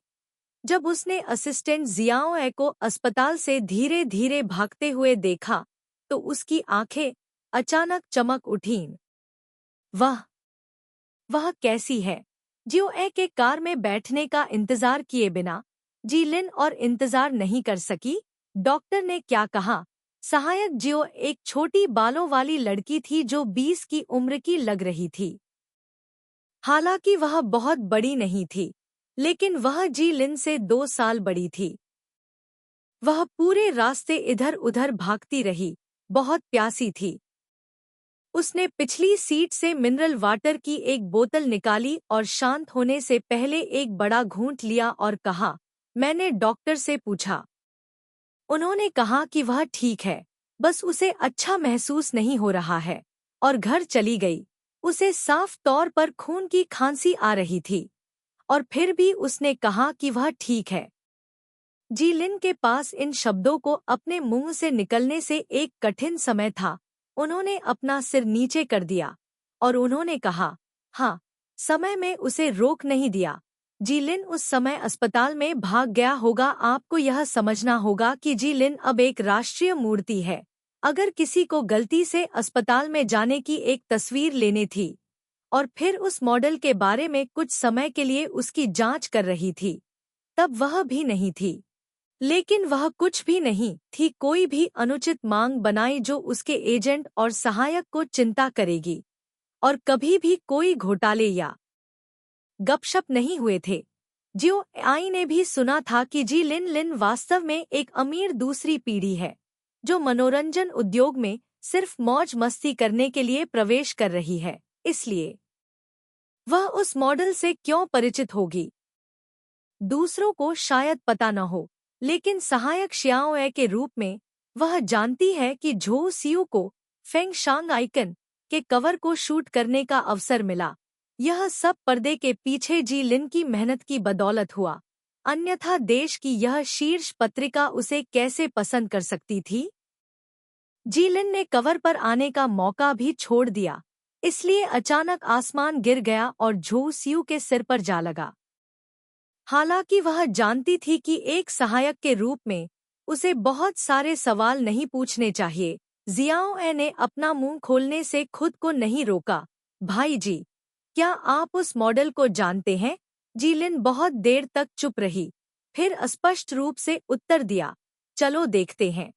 जब उसने असिस्टेंट जियाओ को अस्पताल से धीरे धीरे भागते हुए देखा तो उसकी आंखें अचानक चमक उठीं। वह वह कैसी है? जियो ए के कार में बैठने का इंतजार किए बिना जी लिन और इंतजार नहीं कर सकी। डॉक्टर ने क्या कहा? सहायक जियो एक छोटी बालों वाली लड़की थी जो 20 की उम्र की लग रही थी। हालांकि वह बहुत बड़ी नहीं थी, लेकिन वह जी लिन से 2 साल बड़ी थी। वह पूरे रास्ते इधर उधर भागती रही, बहुत प्यासी थी। उसने पिछली सीट से मिनरल वाटर की एक बोतल निकाली और शांत होने से पहले एक बड़ा घूंट लिया और कहा, मैंने डॉक्टर से पूछा। उन्होंने कहा कि वह ठीक है, बस उसे अच्छा महसूस नहीं हो रहा है, और घर चली गई। उसे साफ तौर पर खून की खांसी आ रही थी, और फिर भी उसने कहा कि वह ठीक है। जी लिन के पास इन शब्दों को अपने मुंह से निकलने से एक कठिन समय था। उन्होंने अपना सिर नीचे कर दिया और उन्होंने कहा, हाँ, समय में उसे रोक नहीं दिया। जी लिन उस समय अस्पताल में भाग गया होगा। आपको यह समझना होगा कि जी लिन अब एक राष्ट्रीय मूर्ति है। अगर किसी को गलती से अस्पताल में जाने की एक तस्वीर लेनी थी और फिर उस मॉडल के बारे में कुछ समय के लिए उसकी जांच कर रही थी, तब वह भी नहीं थी। लेकिन वह कुछ भी नहीं थी। कोई भी अनुचित मांग बनाई जो उसके एजेंट और सहायक को चिंता करेगी, और कभी भी कोई घोटाले या गपशप नहीं हुए थे। जियो आई ने भी सुना था कि जी लिन लिन वास्तव में एक अमीर दूसरी पीढ़ी है, जो मनोरंजन उद्योग में सिर्फ मौज मस्ती करने के लिए प्रवेश कर रही है। इसलिए वह उस मॉडल से क्यों परिचित होगी? दूसरों को शायद पता न हो, लेकिन सहायक शियाओ ए के रूप में वह जानती है कि झो सियू को फेंग शांग आइकन के कवर को शूट करने का अवसर मिला। यह सब पर्दे के पीछे जी लिन की मेहनत की बदौलत हुआ, अन्यथा देश की यह शीर्ष पत्रिका उसे कैसे पसंद कर सकती थी? जी लिन ने कवर पर आने का मौका भी छोड़ दिया, इसलिए अचानक आसमान गिर गया और झो सियू के सिर पर जा लगा। हालांकि वह जानती थी कि एक सहायक के रूप में उसे बहुत सारे सवाल नहीं पूछने चाहिए। जियाओ ए ने अपना मुंह खोलने से खुद को नहीं रोका। भाई जी, क्या आप उस मॉडल को जानते हैं? जी लिन बहुत देर तक चुप रही, फिर स्पष्ट रूप से उत्तर दिया, चलो देखते हैं।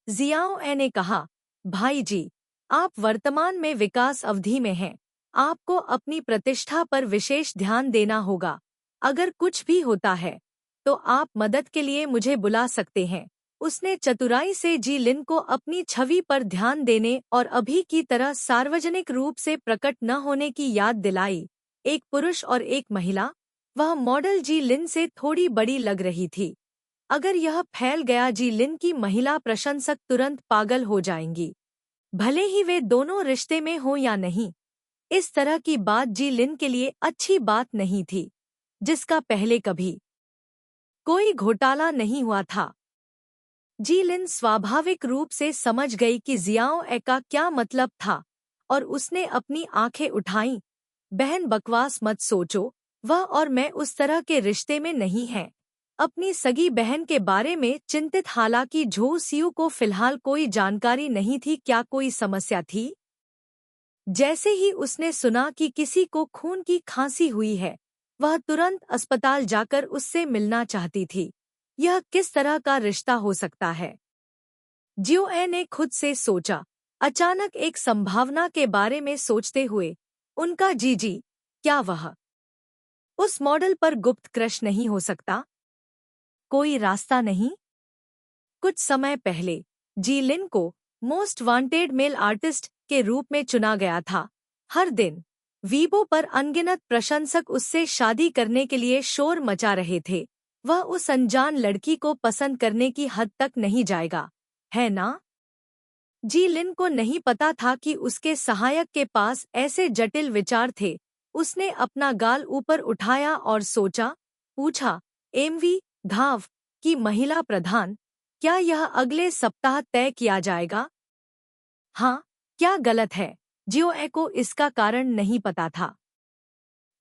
जियाओ ए ने कहा, भाई जी, आप वर्तमान में विकास अवधि में हैं। आपको अपनी प्रतिष्ठा पर विशेष ध्यान देना होगा। अगर कुछ भी होता है, तो आप मदद के लिए मुझे बुला सकते हैं। उसने चतुराई से जी लिन को अपनी छवि पर ध्यान देने और अभी की तरह सार्वजनिक रूप से प्रकट न होने की याद दिलाई। एक पुरुष और एक महिला। वह मॉडल जी लिन से थोड़ी बड़ी लग रही थी। अगर यह फैल गया, जी लिन की महिला प्रशंसक तुरंत पागल हो जाएंगी, भले ही वे दोनों रिश्ते में हो या नहीं। इस तरह की बात जी लिन के लिए अच्छी बात नहीं थी, जिसका पहले कभी कोई घोटाला नहीं हुआ था। जी लिन स्वाभाविक रूप से समझ गई कि जियाओ ए का क्या मतलब था, और उसने अपनी आंखें उठाईं। बहन, बकवास मत सोचो, वह और मैं उस तरह के रिश्ते में नहीं हैं। अपनी सगी बहन के बारे में चिंतित। हालांकि झो सियू को फिलहाल कोई जानकारी नहीं थी। क्या कोई समस्या थी? जैसे ही उसने सुना कि किसी को खून की खांसी हुई है, वह तुरंत अस्पताल जाकर उससे मिलना चाहती थी। यह किस तरह का रिश्ता हो सकता है? जियो ए ने खुद से सोचा, अचानक एक संभावना के बारे में सोचते हुए। उनका जीजी, क्या वह उस मॉडल पर गुप्त क्रश नहीं हो सकता? कोई रास्ता नहीं? कुछ समय पहले जी लिन को मोस्ट वांटेड मेल आर्टिस्ट के रूप में चुना गया था। हर दिन वीबो पर अनगिनत प्रशंसक उससे शादी करने के लिए शोर मचा रहे थे। वह उस अनजान लड़की को पसंद करने की हद तक नहीं जाएगा, है ना? जी लिन को नहीं पता था कि उसके सहायक के पास ऐसे जटिल विचार थे। उसने अपना गाल ऊपर उठाया और सोचा, पूछा, एमवी घाव की महिला प्रधान, क्या यह अगले सप्ताह तय किया जाएगा? हाँ, क्या गलत है? जियो ए को इसका कारण नहीं पता था।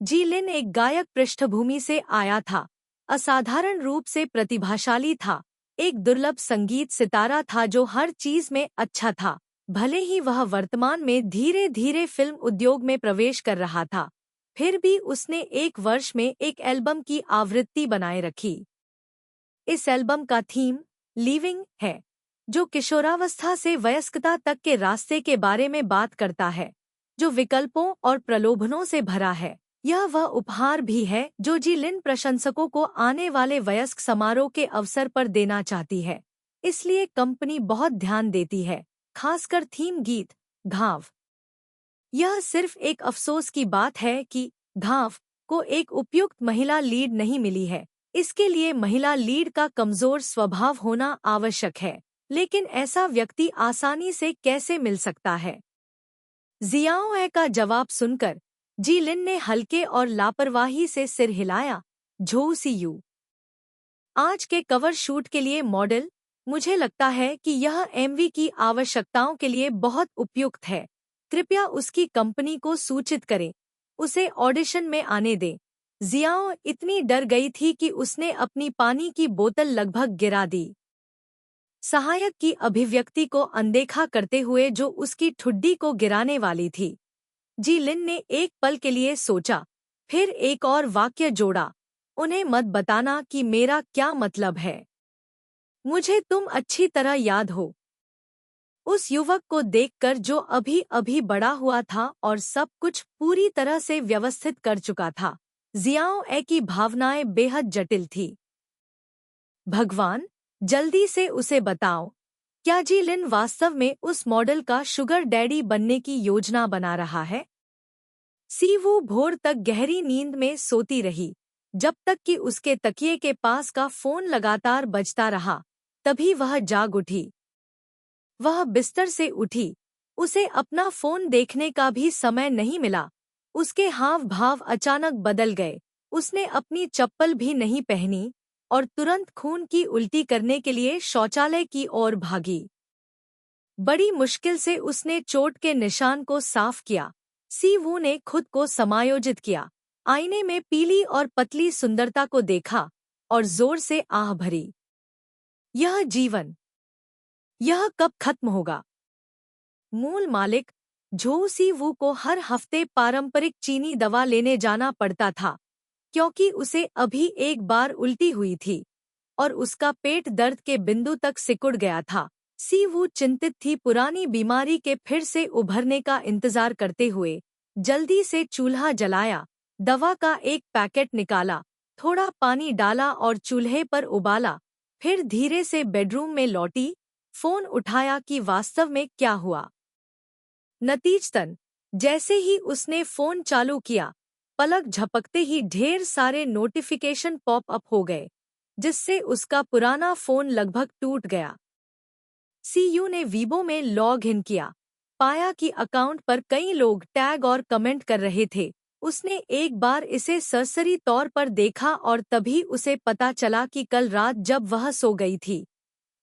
जी लिन एक गायक पृष्ठभूमि से आया था, असाधारण रूप से प्रतिभाशाली था, एक दुर्लभ संगीत सितारा था जो हर चीज में अच्छा था। भले ही वह वर्तमान में धीरे धीरे फिल्म उद्योग में प्रवेश कर रहा था, फिर भी उसने एक वर्ष में एक एल्बम की आवृत्ति बनाए रखी। इस एल्बम का थीम लिविंग है, जो किशोरावस्था से वयस्कता तक के रास्ते के बारे में बात करता है, जो विकल्पों और प्रलोभनों से भरा है। यह वह उपहार भी है जो जी लिन प्रशंसकों को आने वाले वयस्क समारोह के अवसर पर देना चाहती है, इसलिए कंपनी बहुत ध्यान देती है, खासकर थीम गीत घाव। यह सिर्फ एक अफसोस की बात है कि घाव को एक उपयुक्त महिला लीड नहीं मिली है। इसके लिए महिला लीड का कमजोर स्वभाव होना आवश्यक है, लेकिन ऐसा व्यक्ति आसानी से कैसे मिल सकता है? जियाओ का जवाब सुनकर जी लिन ने हल्के और लापरवाही से सिर हिलाया। झोउ सीयू, आज के कवर शूट के लिए मॉडल, मुझे लगता है कि यह एमवी की आवश्यकताओं के लिए बहुत उपयुक्त है। कृपया उसकी कंपनी को सूचित करें, उसे ऑडिशन में आने दें। जियाओ इतनी डर गई थी कि उसने अपनी पानी की बोतल लगभग गिरा दी। सहायक की अभिव्यक्ति को अनदेखा करते हुए जो उसकी ठुड्डी को गिराने वाली थी, जी लिन ने एक पल के लिए सोचा, फिर एक और वाक्य जोड़ा, उन्हें मत बताना कि मेरा क्या मतलब है। मुझे तुम अच्छी तरह याद हो। उस युवक को देखकर जो अभी अभी बड़ा हुआ था और सब कुछ पूरी तरह से व्यवस्थित कर चुका था, जियाओ की भावनाएं बेहद जटिल थी। भगवान, जल्दी से उसे बताओ, क्या जी लिन वास्तव में उस मॉडल का शुगर डैडी बनने की योजना बना रहा है? सीवू भोर तक गहरी नींद में सोती रही, जब तक कि उसके तकिए के पास का फोन लगातार बजता रहा। तभी वह जाग उठी। वह बिस्तर से उठी, उसे अपना फोन देखने का भी समय नहीं मिला। उसके हाव भाव अचानक बदल गए। उसने अपनी चप्पल भी नहीं पहनी और तुरंत खून की उल्टी करने के लिए शौचालय की ओर भागी। बड़ी मुश्किल से उसने चोट के निशान को साफ किया। सीवू ने खुद को समायोजित किया, आईने में पीली और पतली सुंदरता को देखा और जोर से आह भरी। यह जीवन, यह कब खत्म होगा? मूल मालिक झोउ सीवू को हर हफ्ते पारंपरिक चीनी दवा लेने जाना पड़ता था, क्योंकि उसे अभी एक बार उल्टी हुई थी और उसका पेट दर्द के बिंदु तक सिकुड़ गया था। सीवू चिंतित थी। पुरानी बीमारी के फिर से उभरने का इंतजार करते हुए जल्दी से चूल्हा जलाया, दवा का एक पैकेट निकाला, थोड़ा पानी डाला और चूल्हे पर उबाला, फिर धीरे से बेडरूम में लौटी, फोन उठाया कि वास्तव में क्या हुआ। नतीजतन जैसे ही उसने फोन चालू किया, पलक झपकते ही ढेर सारे नोटिफिकेशन पॉप अप हो गए, जिससे उसका पुराना फोन लगभग टूट गया। सीयू ने वीबो में लॉग इन किया, पाया कि अकाउंट पर कई लोग टैग और कमेंट कर रहे थे। उसने एक बार इसे सरसरी तौर पर देखा और तभी उसे पता चला कि कल रात जब वह सो गई थी,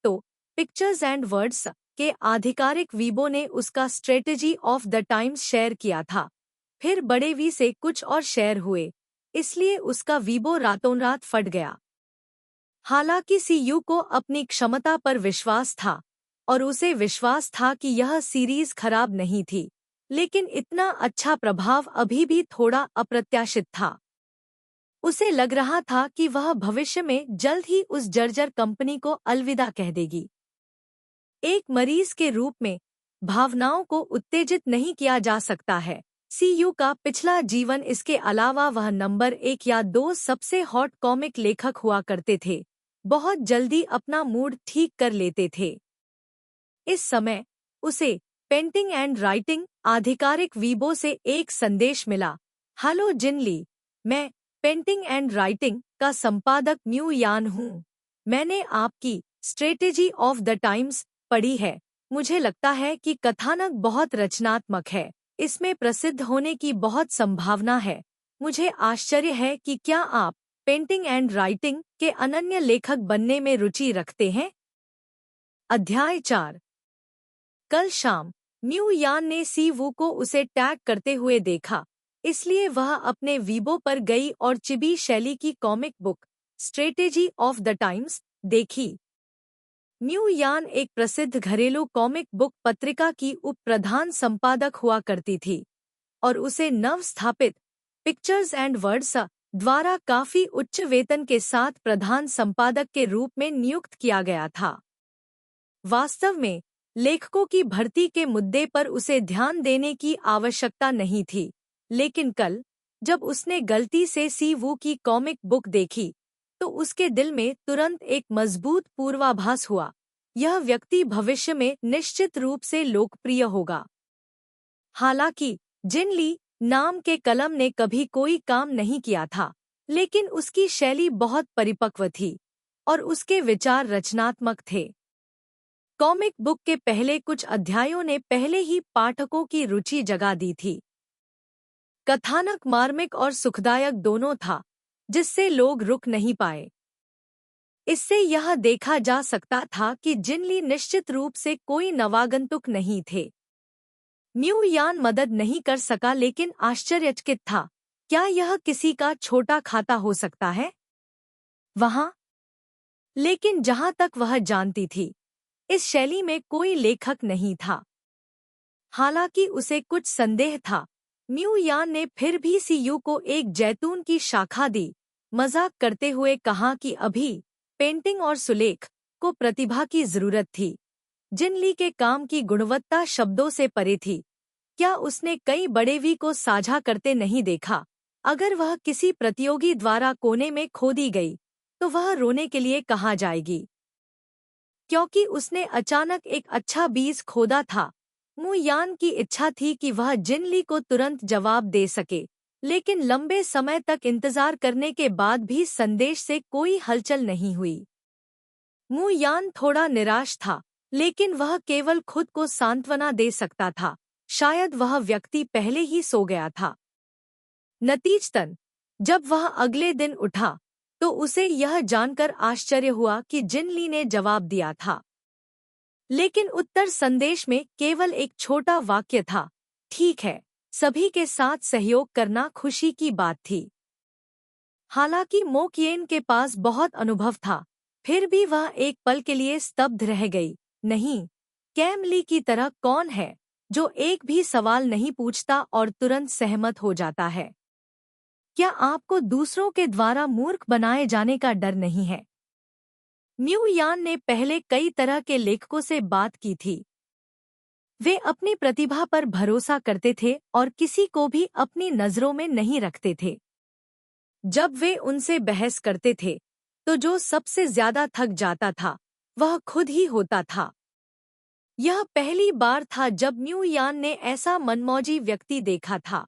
तो पिक्चर्स एंड वर्ड्स के आधिकारिक वीबो ने उसका strategy of the times share किया था। फिर बड़े वी से कुछ और शेयर हुए, इसलिए उसका वीबो रातों रात फट गया। हालांकि सीयू को अपनी क्षमता पर विश्वास था और उसे विश्वास था कि यह सीरीज खराब नहीं थी, लेकिन इतना अच्छा प्रभाव अभी भी थोड़ा अप्रत्याशित था। उसे लग रहा था कि वह भविष्य में जल्द ही उस जर्जर कंपनी को अलविदा कह देगी। एक मरीज के रूप में भावनाओं को उत्तेजित नहीं किया जा सकता है। सीयू का पिछला जीवन, इसके अलावा वह नंबर 1 या 2 सबसे हॉट कॉमिक लेखक हुआ करते थे, बहुत जल्दी अपना मूड ठीक कर लेते थे। इस समय उसे पेंटिंग एंड राइटिंग आधिकारिक वीबो से एक संदेश मिला। हेलो जिनली, मैं पेंटिंग एंड राइटिंग का संपादक म्यू यान हूँ। मैंने आपकी स्ट्रेटेजी ऑफ द टाइम्स पढ़ी है। मुझे लगता है कि कथानक बहुत रचनात्मक है, इसमें प्रसिद्ध होने की बहुत संभावना है। मुझे आश्चर्य है कि क्या आप पेंटिंग एंड राइटिंग के अनन्य लेखक बनने में रुचि रखते हैं। अध्याय 4। कल शाम म्यू यान ने सीवू को उसे टैग करते हुए देखा, इसलिए वह अपने वीबो पर गई और चिबी शैली की comic book strategy of the times देखी। म्यू यान एक प्रसिद्ध घरेलू कॉमिक बुक पत्रिका की उप प्रधान संपादक हुआ करती थी और उसे नव स्थापित पिक्चर्स एंड वर्ड्स द्वारा काफी उच्च वेतन के साथ प्रधान संपादक के रूप में नियुक्त किया गया था। वास्तव में लेखकों की भर्ती के मुद्दे पर उसे ध्यान देने की आवश्यकता नहीं थी, लेकिन कल जब उसने गलती से सी वू की कॉमिक बुक देखी तो उसके दिल में तुरंत एक मजबूत पूर्वाभास हुआ, यह व्यक्ति भविष्य में निश्चित रूप से लोकप्रिय होगा। हालांकि जिन ली नाम के कलम ने कभी कोई काम नहीं किया था, लेकिन उसकी शैली बहुत परिपक्व थी और उसके विचार रचनात्मक थे। कॉमिक बुक के पहले कुछ अध्यायों ने पहले ही पाठकों की रुचि जगा दी थी। कथानक मार्मिक और सुखदायक दोनों था, जिससे लोग रुक नहीं पाए। इससे यह देखा जा सकता था कि जिन ली निश्चित रूप से कोई नवागंतुक नहीं थे। म्यू यान मदद नहीं कर सका, लेकिन आश्चर्यचकित था, क्या यह किसी का छोटा खाता हो सकता है वहां? लेकिन जहां तक वह जानती थी, इस शैली में कोई लेखक नहीं था। हालांकि उसे कुछ संदेह था। म्यू यान ने फिर भी सीयू को एक जैतून की शाखा दी, मजाक करते हुए कहा कि अभी पेंटिंग और सुलेख को प्रतिभा की जरूरत थी। जिन ली के काम की गुणवत्ता शब्दों से परे थी। क्या उसने कई बड़े वी को साझा करते नहीं देखा? अगर वह किसी प्रतियोगी द्वारा कोने में खो दी गई तो वह रोने के लिए कहा जाएगी, क्योंकि उसने अचानक एक अच्छा बीज खोदा था। मू यान की इच्छा थी कि वह जिन ली को तुरंत जवाब दे सके, लेकिन लंबे समय तक इंतजार करने के बाद भी संदेश से कोई हलचल नहीं हुई। मू यान थोड़ा निराश था, लेकिन वह केवल खुद को सांत्वना दे सकता था, शायद वह व्यक्ति पहले ही सो गया था। नतीजतन जब वह अगले दिन उठा तो उसे यह जानकर आश्चर्य हुआ कि जिन ली ने जवाब दिया था, लेकिन उत्तर संदेश में केवल एक छोटा वाक्य था, ठीक है, सभी के साथ सहयोग करना खुशी की बात थी। हालांकि मो किएन के पास बहुत अनुभव था, फिर भी वह एक पल के लिए स्तब्ध रह गई। नहीं, कैम ली की तरह कौन है जो एक भी सवाल नहीं पूछता और तुरंत सहमत हो जाता है? क्या आपको दूसरों के द्वारा मूर्ख बनाए जाने का डर नहीं है? म्यू यान ने पहले कई तरह के लेखकों से बात की थी। वे अपनी प्रतिभा पर भरोसा करते थे और किसी को भी अपनी नजरों में नहीं रखते थे। जब वे उनसे बहस करते थे तो जो सबसे ज्यादा थक जाता था वह खुद ही होता था। यह पहली बार था जब म्यू यान ने ऐसा मनमौजी व्यक्ति देखा था।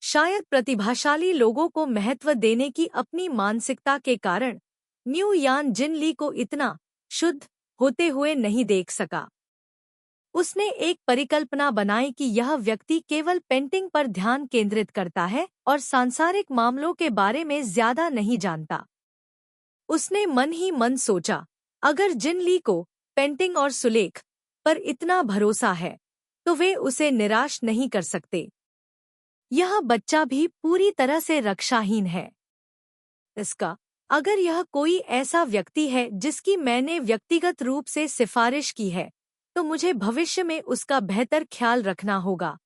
शायद प्रतिभाशाली लोगों को महत्व देने की अपनी मानसिकता के कारण म्यू यान जिन ली को इतना शुद्ध होते हुए नहीं देख सका। उसने एक परिकल्पना बनाई कि यह व्यक्ति केवल पेंटिंग पर ध्यान केंद्रित करता है और सांसारिक मामलों के बारे में ज्यादा नहीं जानता। उसने मन ही मन सोचा, अगर जिन ली को पेंटिंग और सुलेख पर इतना भरोसा है तो वे उसे निराश नहीं कर सकते। यह बच्चा भी पूरी तरह से रक्षाहीन है। अगर यह कोई ऐसा व्यक्ति है जिसकी मैंने व्यक्तिगत रूप से सिफारिश की है तो मुझे भविष्य में उसका बेहतर ख्याल रखना होगा।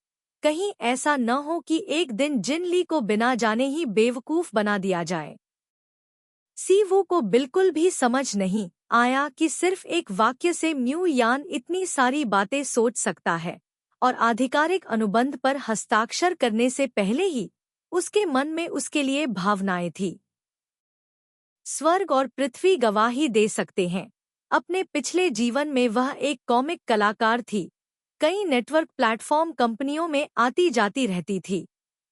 कहीं ऐसा न हो कि एक दिन जिन ली को बिना जाने ही बेवकूफ बना दिया जाए। सी वू को बिल्कुल भी समझ नहीं आया कि सिर्फ एक वाक्य से म्यू यान इतनी सारी बातें सोच सकता है और आधिकारिक अनुबंध पर हस्ताक्षर करने से पहले ही उसके मन में उसके लिए भावनाएं थी। स्वर्ग और पृथ्वी गवाही दे सकते हैं। अपने पिछले जीवन में वह एक कॉमिक कलाकार थी, कई नेटवर्क प्लेटफॉर्म कंपनियों में आती जाती रहती थी।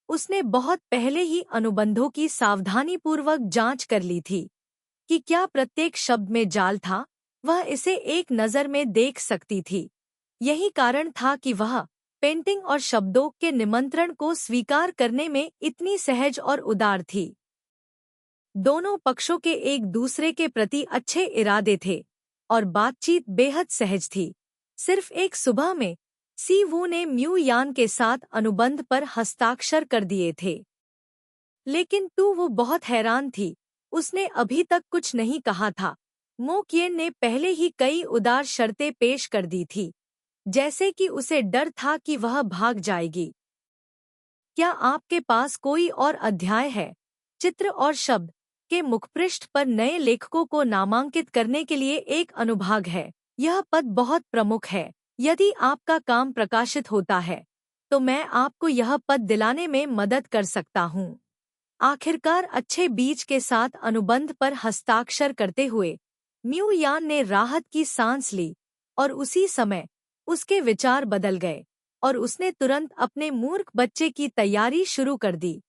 उसने बहुत पहले ही अनुबंधों की सावधानीपूर्वक जांच कर ली थी कि क्या प्रत्येक शब्द में जाल था। वह इसे एक नज़र में देख सकती थी। यही कारण था कि वह पेंटिंग और शब्दों के निमंत्रण को स्वीकार करने में इतनी सहज और उदार थी। दोनों पक्षों के एक दूसरे के प्रति अच्छे इरादे थे और बातचीत बेहद सहज थी। सिर्फ एक सुबह में सी वू ने म्यू यान के साथ अनुबंध पर हस्ताक्षर कर दिए थे। लेकिन वो बहुत हैरान थी। उसने अभी तक कुछ नहीं कहा था, मो किएन ने पहले ही कई उदार शर्तें पेश कर दी थी, जैसे कि उसे डर था कि वह भाग जाएगी। क्या आपके पास कोई और अध्याय है? चित्र और शब्द के मुखपृष्ठ पर नए लेखकों को नामांकित करने के लिए एक अनुभाग है। यह पद बहुत प्रमुख है। यदि आपका काम प्रकाशित होता है, तो मैं आपको यह पद दिलाने में मदद कर सकता हूँ। आखिरकार अच्छे बीज के साथ अनुबंध पर हस्ताक्षर करते हुए म्यू यान ने राहत की सांस ली, और उसी समय उसके विचार बदल गए और उसने तुरंत अपने मूर्ख बच्चे की तैयारी शुरू कर दी।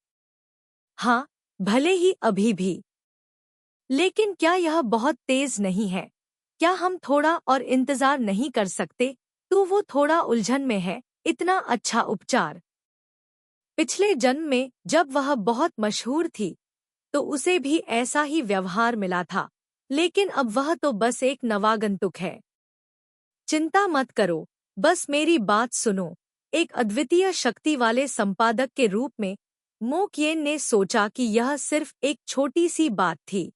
हाँ, भले ही अभी भी। लेकिन क्या यह बहुत तेज नहीं है? क्या हम थोड़ा और इंतजार नहीं कर सकते? तो वो थोड़ा उलझन में है। इतना अच्छा उपचार। पिछले जन्म में जब वह बहुत मशहूर थी, तो उसे भी ऐसा ही व्यवहार मिला था, लेकिन अब वह तो बस एक नवागंतुक है। चिंता मत करो, बस मेरी बात सुनो। एक अद्वितीय शक्ति वाले संपादक के रूप में मो किएन ने सोचा कि यह सिर्फ एक छोटी सी बात थी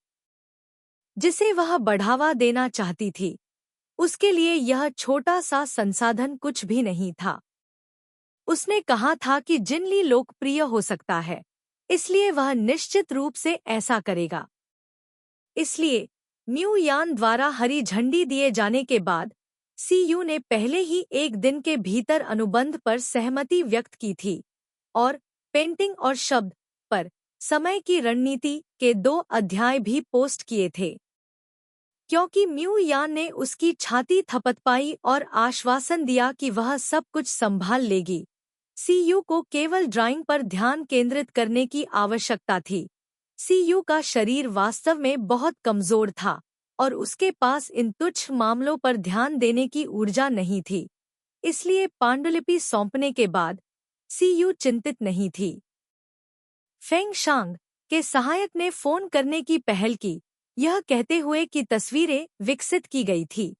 जिसे वह बढ़ावा देना चाहती थी। उसके लिए यह छोटा सा संसाधन कुछ भी नहीं था। उसने कहा था कि जिनली लोकप्रिय हो सकता है, इसलिए वह निश्चित रूप से ऐसा करेगा। इसलिए म्यू यान द्वारा हरी झंडी दिए जाने के बाद सीयू ने पहले ही एक दिन के भीतर अनुबंध पर सहमति व्यक्त की थी और पेंटिंग और शब्द पर समय की रणनीति के 2 अध्याय भी पोस्ट किए थे। क्योंकि म्यू यान ने उसकी छाती थपथपाई और आश्वासन दिया कि वह सब कुछ संभाल लेगी, सीयू को केवल ड्राइंग पर ध्यान केंद्रित करने की आवश्यकता थी। सीयू का शरीर वास्तव में बहुत कमजोर था और उसके पास इन तुच्छ मामलों पर ध्यान देने की ऊर्जा नहीं थी। इसलिए पांडुलिपि सौंपने के बाद सीयू चिंतित नहीं थी। फेंग शांग के सहायक ने फोन करने की पहल की, यह कहते हुए कि तस्वीरें विकसित की गई थी,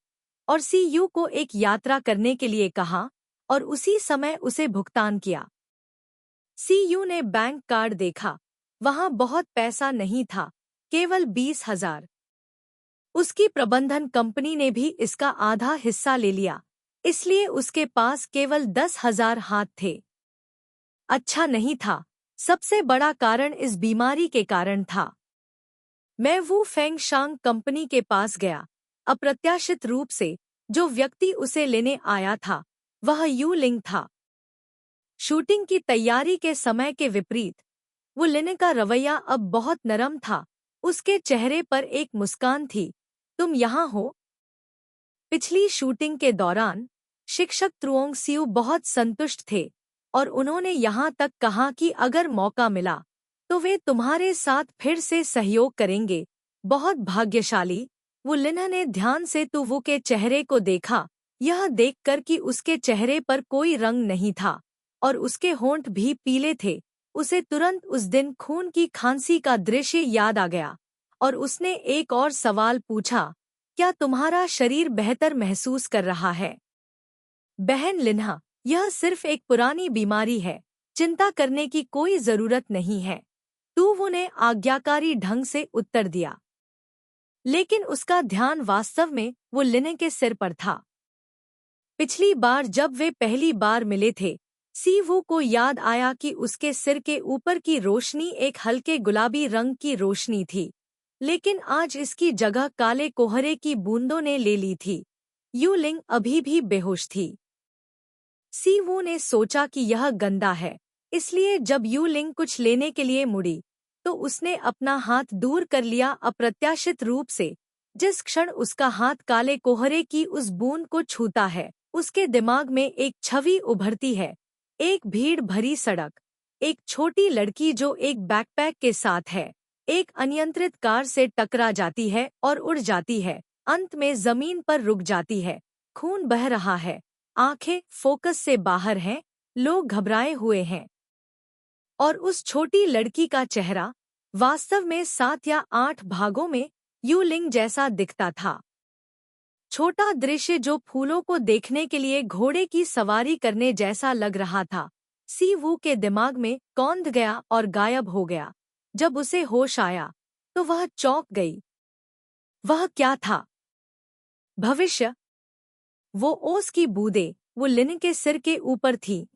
और सीयू को एक यात्रा करने के लिए कहा और उसी समय उसे भुगतान किया। सीयू ने बैंक कार्ड देखा। वहां बहुत पैसा नहीं था, केवल 20,000। उसकी प्रबंधन कंपनी ने भी इसका आधा हिस्सा ले लिया, इसलिए उसके पास केवल 10,000 हाथ थे। अच्छा नहीं था। सबसे बड़ा कारण इस बीमारी के कारण था। मैं वू फेंग शांग कंपनी के पास गया। अप्रत्याशित रूप से जो व्यक्ति उसे लेने आया था वह यू लिंग था। शूटिंग की तैयारी के समय के विपरीत वो लिन का रवैया अब बहुत नरम था। उसके चेहरे पर एक मुस्कान थी। तुम यहाँ हो? पिछली शूटिंग के दौरान शिक्षक त्रुओंग सिउ बहुत संतुष्ट थे और उन्होंने यहाँ तक कहा कि अगर मौका मिला तो वे तुम्हारे साथ फिर से सहयोग करेंगे। बहुत भाग्यशाली। वो लिन ने ध्यान से तुवू के चेहरे को देखा, यह देखकर कि उसके चेहरे पर कोई रंग नहीं था और उसके होंठ भी पीले थे। उसे तुरंत उस दिन खून की खांसी का दृश्य याद आ गया और उसने एक और सवाल पूछा, क्या तुम्हारा शरीर बेहतर महसूस कर रहा है? बहन लिन्हा, यह सिर्फ एक पुरानी बीमारी है, चिंता करने की कोई जरूरत नहीं है। तुवू ने आज्ञाकारी ढंग से उत्तर दिया, लेकिन उसका ध्यान वास्तव में वो लिन के सिर पर था। पिछली बार जब वे पहली बार मिले थे, सीवू को याद आया कि उसके सिर के ऊपर की रोशनी एक हल्के गुलाबी रंग की रोशनी थी, लेकिन आज इसकी जगह काले कोहरे की बूंदों ने ले ली थी। यू लिंग अभी भी बेहोश थी। सीवू ने सोचा कि यह गंदा है, इसलिए जब यू लिंग कुछ लेने के लिए मुड़ी तो उसने अपना हाथ दूर कर लिया। अप्रत्याशित रूप से जिस क्षण उसका हाथ काले कोहरे की उस बूंद को छूता है, उसके दिमाग में एक छवि उभरती है। एक भीड़ भरी सड़क, एक छोटी लड़की जो एक बैकपैक के साथ है, एक अनियंत्रित कार से टकरा जाती है और उड़ जाती है, अंत में जमीन पर रुक जाती है। खून बह रहा है, आंखें फोकस से बाहर हैं, लोग घबराए हुए हैं, और उस छोटी लड़की का चेहरा वास्तव में 7 या 8 भागों में यू लिंग जैसा दिखता था। छोटा दृश्य जो फूलों को देखने के लिए घोड़े की सवारी करने जैसा लग रहा था, सीवू के दिमाग में कौंध गया और गायब हो गया। जब उसे होश आया तो वह चौंक गई। वह क्या था? भविष्य। वो ओस की बूंदें वो लिन के सिर के ऊपर थी।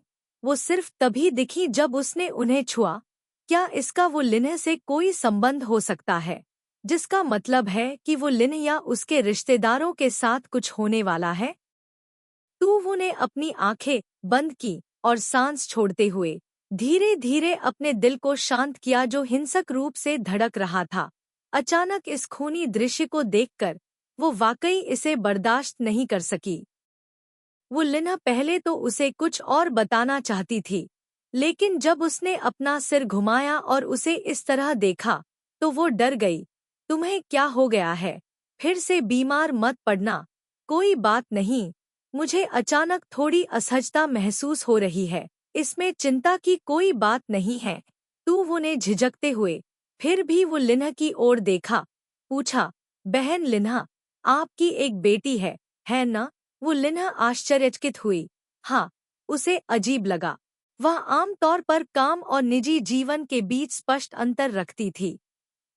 वो सिर्फ तभी दिखी जब उसने उन्हें छुआ। क्या इसका वो लिन से कोई संबंध हो सकता है, जिसका मतलब है कि वो लिन या उसके रिश्तेदारों के साथ कुछ होने वाला है? तूवू ने अपनी आंखें बंद की और सांस छोड़ते हुए धीरे धीरे अपने दिल को शांत किया, जो हिंसक रूप से धड़क रहा था। अचानक इस खूनी दृश्य को देखकर वो वाकई इसे बर्दाश्त नहीं कर सकी। वो लिना पहले तो उसे कुछ और बताना चाहती थी, लेकिन जब उसने अपना सिर घुमाया और उसे इस तरह देखा तो वो डर गई। तुम्हें क्या हो गया है? फिर से बीमार मत पड़ना। कोई बात नहीं। मुझे अचानक थोड़ी असहजता महसूस हो रही है। इसमें चिंता की कोई बात नहीं है। वो ने झिझकते हुए फिर भी वो लिन्हा की ओर देखा। पूछा, बहन लिन्हा, आपकी एक बेटी है ना? वो लिन्हा आश्चर्यचकित हुई। हाँ। उसे अजीब लगा। वह आमतौर पर काम और निजी जीवन के बीच स्पष्ट अंतर रखती थी।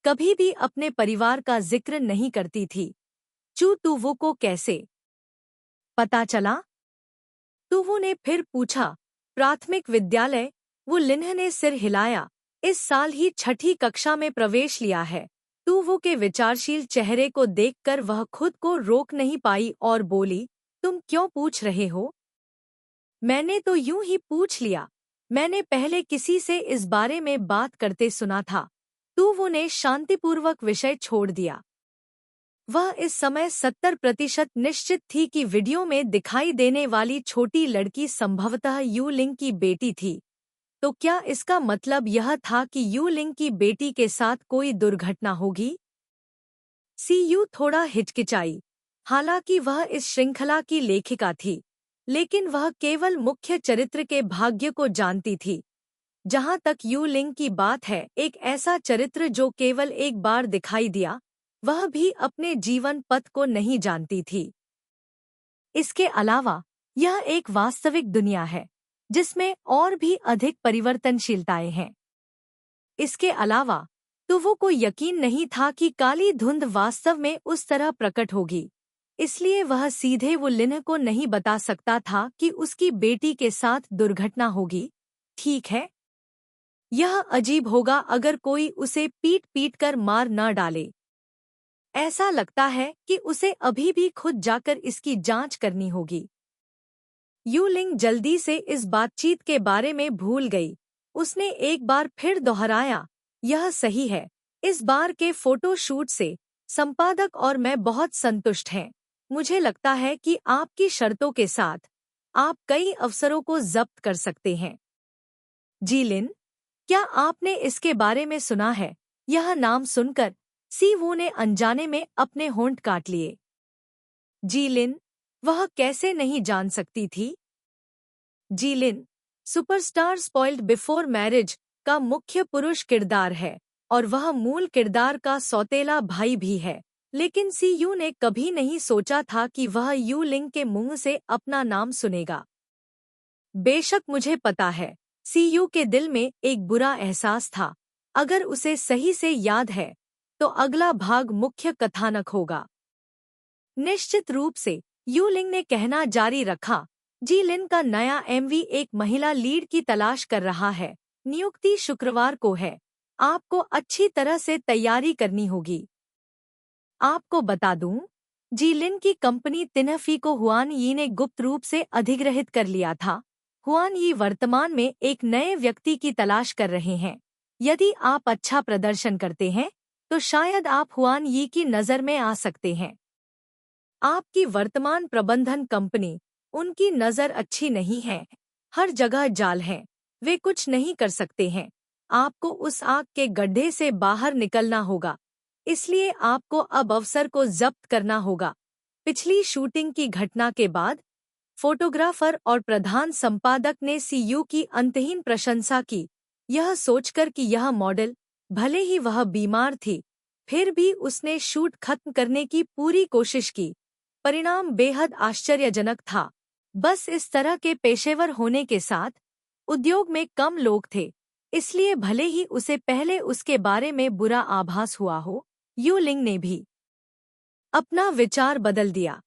कभी भी अपने परिवार का जिक्र नहीं करती थी। तुवु को कैसे पता चला? तुवु ने फिर पूछा। प्राथमिक विद्यालय। वो लिन्हा ने सिर हिलाया। इस साल ही छठी कक्षा में प्रवेश लिया है। तुवु के विचारशील चेहरे को देखकर वह खुद को रोक नहीं पाई और बोली, तुम क्यों पूछ रहे हो? मैंने तो यूं ही पूछ लिया। मैंने पहले किसी से इस बारे में बात करते सुना था। तुवु ने शांतिपूर्वक विषय छोड़ दिया। वह इस समय 70% निश्चित थी कि वीडियो में दिखाई देने वाली छोटी लड़की संभवतः यू लिंग की बेटी थी। तो क्या इसका मतलब यह था कि यू लिंग की बेटी के साथ कोई दुर्घटना होगी? सीयू थोड़ा हिचकिचाई। हालांकि वह इस श्रृंखला की लेखिका थी, लेकिन वह केवल मुख्य चरित्र के भाग्य को जानती थी। जहां तक यू लिंग की बात है, एक ऐसा चरित्र जो केवल एक बार दिखाई दिया, वह भी अपने जीवन पथ को नहीं जानती थी। इसके अलावा यह एक वास्तविक दुनिया है, जिसमें और भी अधिक परिवर्तनशीलताएं हैं। इसके अलावा तुवु को यकीन नहीं था कि काली धुंध वास्तव में उस तरह प्रकट होगी। इसलिए वह सीधे वो लिन को नहीं बता सकता था कि उसकी बेटी के साथ दुर्घटना होगी। ठीक है। यह अजीब होगा अगर कोई उसे पीट पीट कर मार न डाले। ऐसा लगता है कि उसे अभी भी खुद जाकर इसकी जांच करनी होगी। यू लिंग जल्दी से इस बातचीत के बारे में भूल गई। उसने एक बार फिर दोहराया, यह सही है। इस बार के फोटो शूट से संपादक और मैं बहुत संतुष्ट हैं। मुझे लगता है कि आपकी शर्तों के साथ आप कई अवसरों को जब्त कर सकते हैं। जी लिन, क्या आपने इसके बारे में सुना है? यह नाम सुनकर सीवू ने अनजाने में अपने होंठ काट लिए। जी लिन, वह कैसे नहीं जान सकती थी? जी लिन, सुपरस्टार स्पॉइल्ड बिफोर मैरिज का मुख्य पुरुष किरदार है और वह मूल किरदार का सौतेला भाई भी है। लेकिन सीयू ने कभी नहीं सोचा था कि वह यू लिंग के मुंह से अपना नाम सुनेगा। बेशक मुझे पता है। सीयू के दिल में एक बुरा एहसास था। अगर उसे सही से याद है तो अगला भाग मुख्य कथानक होगा। निश्चित रूप से, यू लिंग ने कहना जारी रखा। जी लिन का नया एमवी एक महिला लीड की तलाश कर रहा है। नियुक्ति शुक्रवार को है। आपको अच्छी तरह से तैयारी करनी होगी। आपको बता दूं, जी लिन की कंपनी तिनफी को हुआन यी ने गुप्त रूप से अधिग्रहित कर लिया था। हुआन यी वर्तमान में एक नए व्यक्ति की तलाश कर रहे हैं। यदि आप अच्छा प्रदर्शन करते हैं तो शायद आप हुआन यी की नज़र में आ सकते हैं। आपकी वर्तमान प्रबंधन कंपनी, उनकी नज़र अच्छी नहीं है। हर जगह जाल है। वे कुछ नहीं कर सकते हैं। आपको उस आग के गड्ढे से बाहर निकलना होगा। इसलिए आपको अब अवसर को जब्त करना होगा। पिछली शूटिंग की घटना के बाद फोटोग्राफर और प्रधान संपादक ने सीयू की अंतहीन प्रशंसा की, यह सोचकर कि यह मॉडल, भले ही वह बीमार थी, फिर भी उसने शूट खत्म करने की पूरी कोशिश की। परिणाम बेहद आश्चर्यजनक था। बस इस तरह के पेशेवर होने के साथ उद्योग में कम लोग थे। इसलिए भले ही उसे पहले उसके बारे में बुरा आभास हुआ हो, यू लिंग ने भी अपना विचार बदल दिया।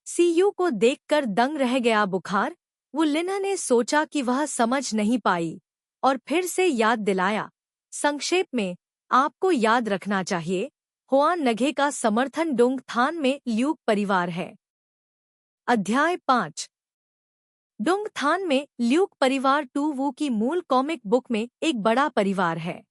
सीयू को देखकर दंग रह गया बुखार। वु लिन ने सोचा कि वह समझ नहीं पाई और फिर से याद दिलाया। संक्षेप में, आपको याद रखना चाहिए, हुआन नगे का समर्थन डोंग थान में ल्यूक परिवार है। अध्याय 5। डोंग थान में ल्यूक परिवार टू वू की मूल कॉमिक बुक में एक बड़ा परिवार है।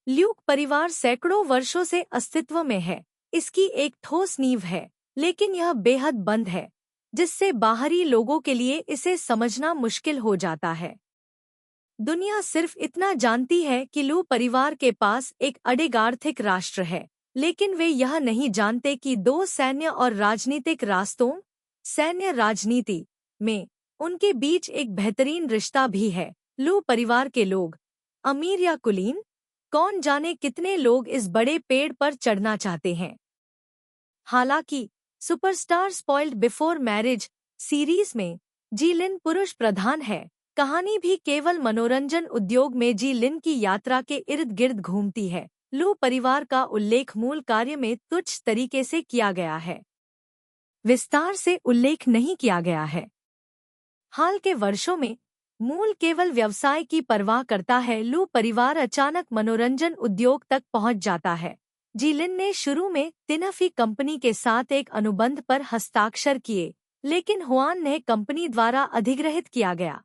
ल्यूक परिवार सैकड़ों वर्षों से अस्तित्व में है। इसकी एक ठोस नींव है, लेकिन यह बेहद बंद है, जिससे बाहरी लोगों के लिए इसे समझना मुश्किल हो जाता है। दुनिया सिर्फ इतना जानती है कि लू परिवार के पास एक अडिग आर्थिक राष्ट्र है, लेकिन वे यह नहीं जानते कि दो सैन्य और राजनीतिक रास्तों, सैन्य राजनीति में उनके बीच एक बेहतरीन रिश्ता भी है। लू परिवार के लोग, अमीर या कुलीन, कौन जाने कितने लोग इस बड़े पेड़ पर चढ़ना चाहते हैं। हालांकि superstar spoiled before marriage series में जी लिन पुरुष प्रधान है, कहानी भी केवल मनोरंजन उद्योग में जी लिन की यात्रा के इर्द गिर्द घूमती है। लू परिवार का उल्लेख मूल कार्य में तुच्छ तरीके से किया गया है, विस्तार से उल्लेख नहीं किया गया है। हाल के वर्षों में मूल केवल व्यवसाय की परवाह करता है। लू परिवार अचानक मनोरंजन उद्योग तक पहुंच जाता है। जी लिन ने शुरू में तिनफी कंपनी के साथ एक अनुबंध पर हस्ताक्षर किए, लेकिन हुआन ने कंपनी द्वारा अधिग्रहित किया गया।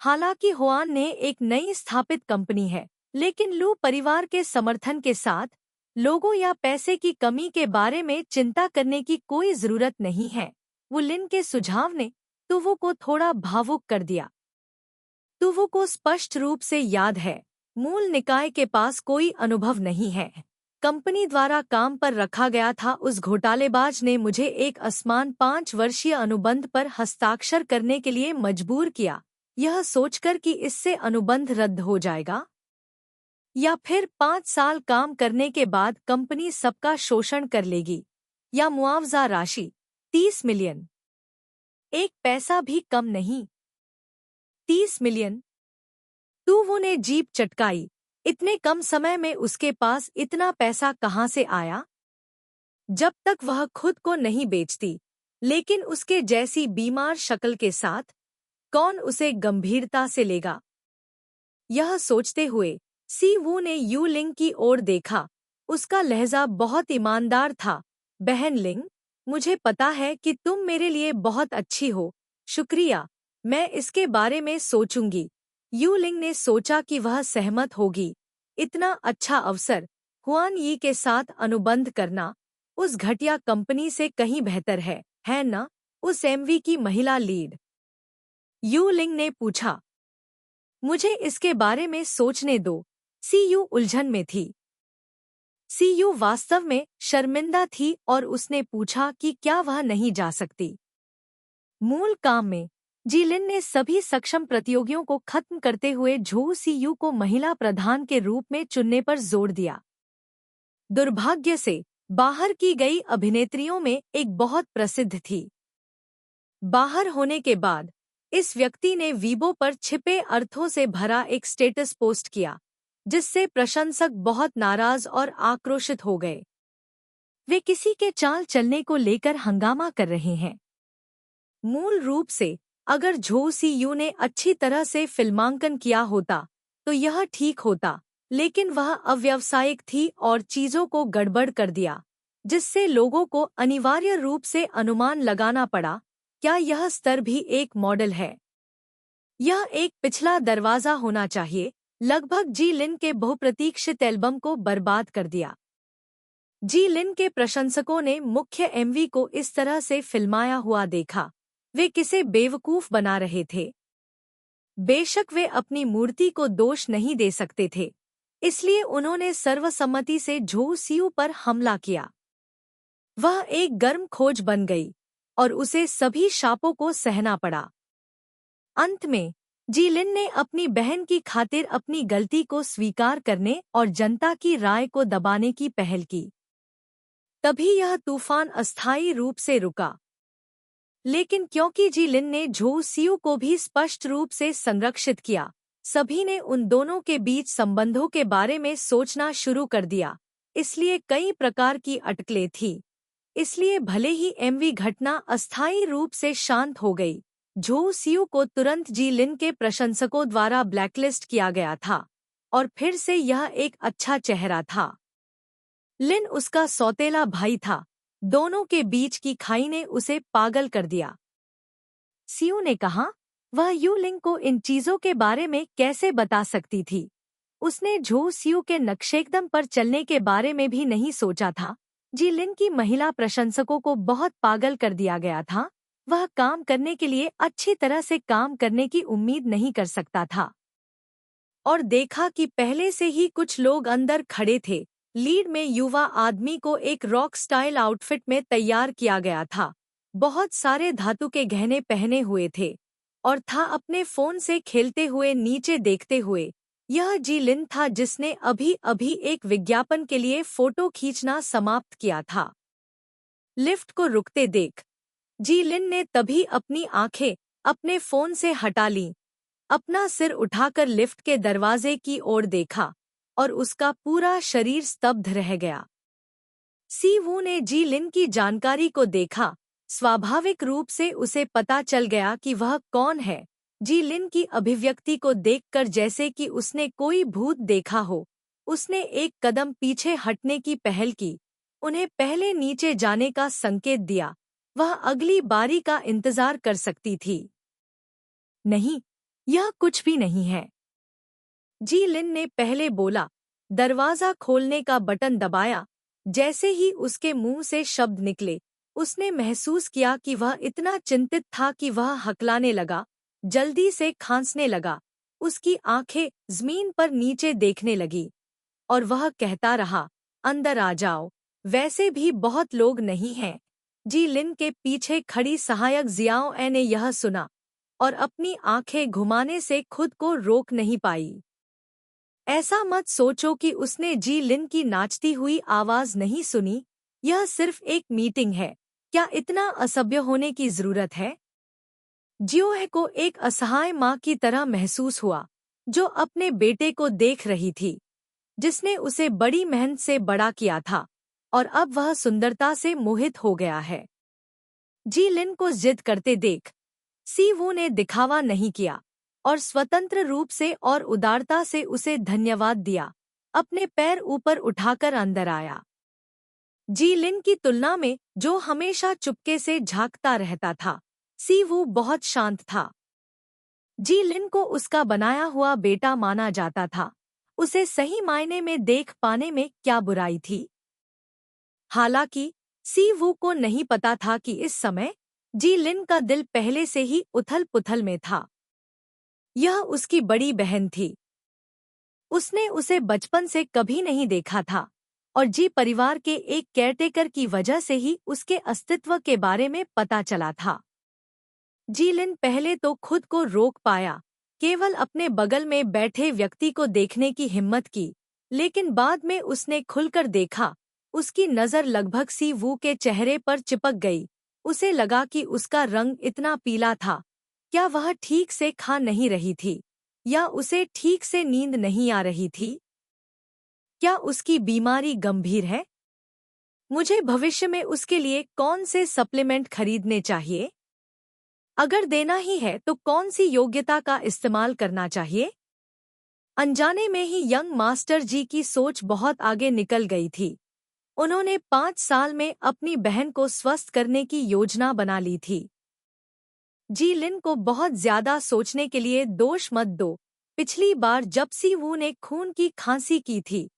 हालांकि हुआन ने एक नई स्थापित कंपनी है, लेकिन लू परिवार के समर्थन के साथ लोगों या पैसे की कमी के बारे में चिंता करने की कोई जरूरत नहीं है। वो लिन के सुझाव ने तुवो को थोड़ा भावुक कर दिया। तुवो को स्पष्ट रूप से याद है, मूल निकाय के पास कोई अनुभव नहीं है। कंपनी द्वारा काम पर रखा गया था उस घोटालेबाज ने मुझे एक असमान 5 वर्षीय अनुबंध पर हस्ताक्षर करने के लिए मजबूर किया, यह सोचकर कि इससे अनुबंध रद्द हो जाएगा या फिर 5 साल काम करने के बाद कंपनी सबका शोषण कर लेगी, या मुआवजा राशि 30 मिलियन, एक पैसा भी कम नहीं। 30 मिलियन। तुवो ने जीभ चटकाई। इतने कम समय में उसके पास इतना पैसा कहाँ से आया? जब तक वह खुद को नहीं बेचती, लेकिन उसके जैसी बीमार शक्ल के साथ कौन उसे गंभीरता से लेगा? यह सोचते हुए सी वू ने यू लिंग की ओर देखा। उसका लहजा बहुत ईमानदार था। बहन लिंग, मुझे पता है कि तुम मेरे लिए बहुत अच्छी हो। शुक्रिया, मैं इसके बारे में सोचूंगी। यू लिंग ने सोचा कि वह सहमत होगी। इतना अच्छा अवसर हुआन यी के साथ अनुबंध करना उस घटिया कंपनी से कहीं बेहतर है न? उस एमवी की महिला लीड। यू लिंग ने पूछा। मुझे इसके बारे में सोचने दो। सीयू उलझन में थी। सीयू वास्तव में शर्मिंदा थी और उसने पूछा कि क्या वह नहीं जा सकती। मूल काम में जी लिन ने सभी सक्षम प्रतियोगियों को खत्म करते हुए झू सीयू को महिला प्रधान के रूप में चुनने पर जोर दिया। दुर्भाग्य से बाहर की गई अभिनेत्रियों में एक बहुत प्रसिद्ध थी। बाहर होने के बाद इस व्यक्ति ने वीबो पर छिपे अर्थों से भरा एक स्टेटस पोस्ट किया, जिससे प्रशंसक बहुत नाराज और आक्रोशित हो गए। वे किसी के चाल चलने को लेकर हंगामा कर रहे हैं। मूल रूप से अगर झो सीयू ने अच्छी तरह से फिल्मांकन किया होता तो यह ठीक होता, लेकिन वह अव्यावसायिक थी और चीजों को गड़बड़ कर दिया, जिससे लोगों को अनिवार्य रूप से अनुमान लगाना पड़ा, क्या यह स्तर भी एक मॉडल है? यह एक पिछला दरवाजा होना चाहिए। लगभग जी लिन के बहुप्रतीक्षित एल्बम को बर्बाद कर दिया। जी लिन के प्रशंसकों ने मुख्य एमवी को इस तरह से फिल्माया हुआ देखा। वे किसे बेवकूफ बना रहे थे। बेशक वे अपनी मूर्ति को दोष नहीं दे सकते थे, इसलिए उन्होंने सर्वसम्मति से झो सीयू पर हमला किया। वह एक गर्म खोज बन गई और उसे सभी शापों को सहना पड़ा। अंत में जी लिन ने अपनी बहन की खातिर अपनी गलती को स्वीकार करने और जनता की राय को दबाने की पहल की। तभी यह तूफान अस्थायी रूप से रुका। लेकिन क्योंकि जी लिन ने झो सीयू को भी स्पष्ट रूप से संरक्षित किया, सभी ने उन दोनों के बीच संबंधों के बारे में सोचना शुरू कर दिया। इसलिए कई प्रकार की अटकलें थी। इसलिए भले ही एमवी घटना अस्थायी रूप से शांत हो गई, झो सियू को तुरंत जी लिन के प्रशंसकों द्वारा ब्लैकलिस्ट किया गया था और फिर से यह एक अच्छा चेहरा था। लिन उसका सौतेला भाई था, दोनों के बीच की खाई ने उसे पागल कर दिया। सियू ने कहा, वह यू लिंग को इन चीजों के बारे में कैसे बता सकती थी? उसने झो सियू के नक्शेकदम पर चलने के बारे में भी नहीं सोचा था। जी लिन की महिला प्रशंसकों को बहुत पागल कर दिया गया था। वह काम करने के लिए अच्छी तरह से काम करने की उम्मीद नहीं कर सकता था। और देखा कि पहले से ही कुछ लोग अंदर खड़े थे। लीड में युवा आदमी को एक रॉक स्टाइल आउटफिट में तैयार किया गया था। बहुत सारे धातु के गहने पहने हुए थे और था अपने फोन से खेलते हुए नीचे देखते हुए। यह जी लिन था जिसने अभी अभी एक विज्ञापन के लिए फोटो खींचना समाप्त किया था। लिफ्ट को रुकते देख जी लिन ने तभी अपनी आंखें अपने फोन से हटा लीं, अपना सिर उठाकर लिफ्ट के दरवाजे की ओर देखा और उसका पूरा शरीर स्तब्ध रह गया। सी वू ने जी लिन की जानकारी को देखा। स्वाभाविक रूप से उसे पता चल गया कि वह कौन है। जी लिन की अभिव्यक्ति को देखकर जैसे कि उसने कोई भूत देखा हो, उसने एक कदम पीछे हटने की पहल की, उन्हें पहले नीचे जाने का संकेत दिया। वह अगली बारी का इंतजार कर सकती थी। नहीं, यह कुछ भी नहीं है, जी लिन ने पहले बोला। दरवाजा खोलने का बटन दबाया। जैसे ही उसके मुंह से शब्द निकले, उसने महसूस किया कि वह इतना चिंतित था कि वह हकलाने लगा, जल्दी से खांसने लगा। उसकी आंखें जमीन पर नीचे देखने लगी और वह कहता रहा, अंदर आ जाओ, वैसे भी बहुत लोग नहीं हैं। जी लिन के पीछे खड़ी सहायक जियाओ ए ने यह सुना और अपनी आंखें घुमाने से खुद को रोक नहीं पाई। ऐसा मत सोचो कि उसने जी लिन की नाचती हुई आवाज नहीं सुनी। यह सिर्फ एक मीटिंग है, क्या इतना असभ्य होने की जरूरत है? जियोह को एक असहाय माँ की तरह महसूस हुआ, जो अपने बेटे को देख रही थी, जिसने उसे बड़ी मेहनत से बड़ा किया था और अब वह सुंदरता से मोहित हो गया है। जी लिन को जिद करते देख सी वू ने दिखावा नहीं किया और स्वतंत्र रूप से और उदारता से उसे धन्यवाद दिया। अपने पैर ऊपर उठाकर अंदर आया। जी लिन की तुलना में, जो हमेशा चुपके से झांकता रहता था, सी वू बहुत शांत था। जी लिन को उसका बनाया हुआ बेटा माना जाता था। उसे सही मायने में देख पाने में क्या बुराई थी? हालांकि सी वू को नहीं पता था कि इस समय जी लिन का दिल पहले से ही उथल-पुथल में था। यह उसकी बड़ी बहन थी। उसने उसे बचपन से कभी नहीं देखा था और जी परिवार के एक केयरटेकर की वजह से ही उसके अस्तित्व के बारे में पता चला था। जी लिन पहले तो खुद को रोक पाया, केवल अपने बगल में बैठे व्यक्ति को देखने की हिम्मत की, लेकिन बाद में उसने खुलकर देखा। उसकी नज़र लगभग सी वू के चेहरे पर चिपक गई। उसे लगा कि उसका रंग इतना पीला था। क्या वह ठीक से खा नहीं रही थी या उसे ठीक से नींद नहीं आ रही थी? क्या उसकी बीमारी गंभीर है? मुझे भविष्य में उसके लिए कौन से सप्लीमेंट खरीदने चाहिए? अगर देना ही है तो कौन सी योग्यता का इस्तेमाल करना चाहिए? अनजाने में ही यंग मास्टर जी की सोच बहुत आगे निकल गई थी। उन्होंने 5 साल में अपनी बहन को स्वस्थ करने की योजना बना ली थी। जी लिन को बहुत ज्यादा सोचने के लिए दोष मत दो। पिछली बार जब सी वू ने खून की खांसी की थी,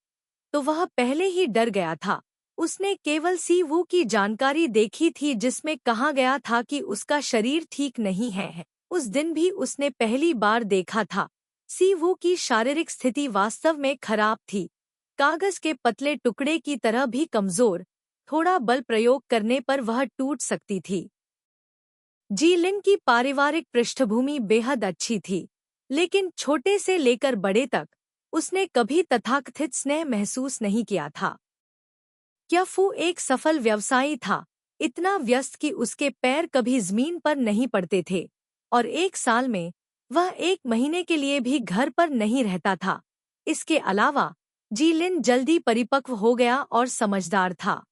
तो वह पहले ही डर गया था। उसने केवल सी वू की जानकारी देखी थी जिसमें कहा गया था कि उसका शरीर ठीक नहीं है। उस दिन भी उसने पहली बार देखा था। सी वू की शारीरिक स्थिति वास्तव में खराब थी, कागज के पतले टुकड़े की तरह भी कमजोर। थोड़ा बल प्रयोग करने पर वह टूट सकती थी। जी लिन की पारिवारिक पृष्ठभूमि बेहद अच्छी थी, लेकिन छोटे से लेकर बड़े तक उसने कभी तथाकथित स्नेह महसूस नहीं किया था। क्या फू एक सफल व्यवसायी था, इतना व्यस्त कि उसके पैर कभी जमीन पर नहीं पड़ते थे और 1 साल में वह 1 महीने के लिए भी घर पर नहीं रहता था। इसके अलावा जी लिन जल्दी परिपक्व हो गया और समझदार था।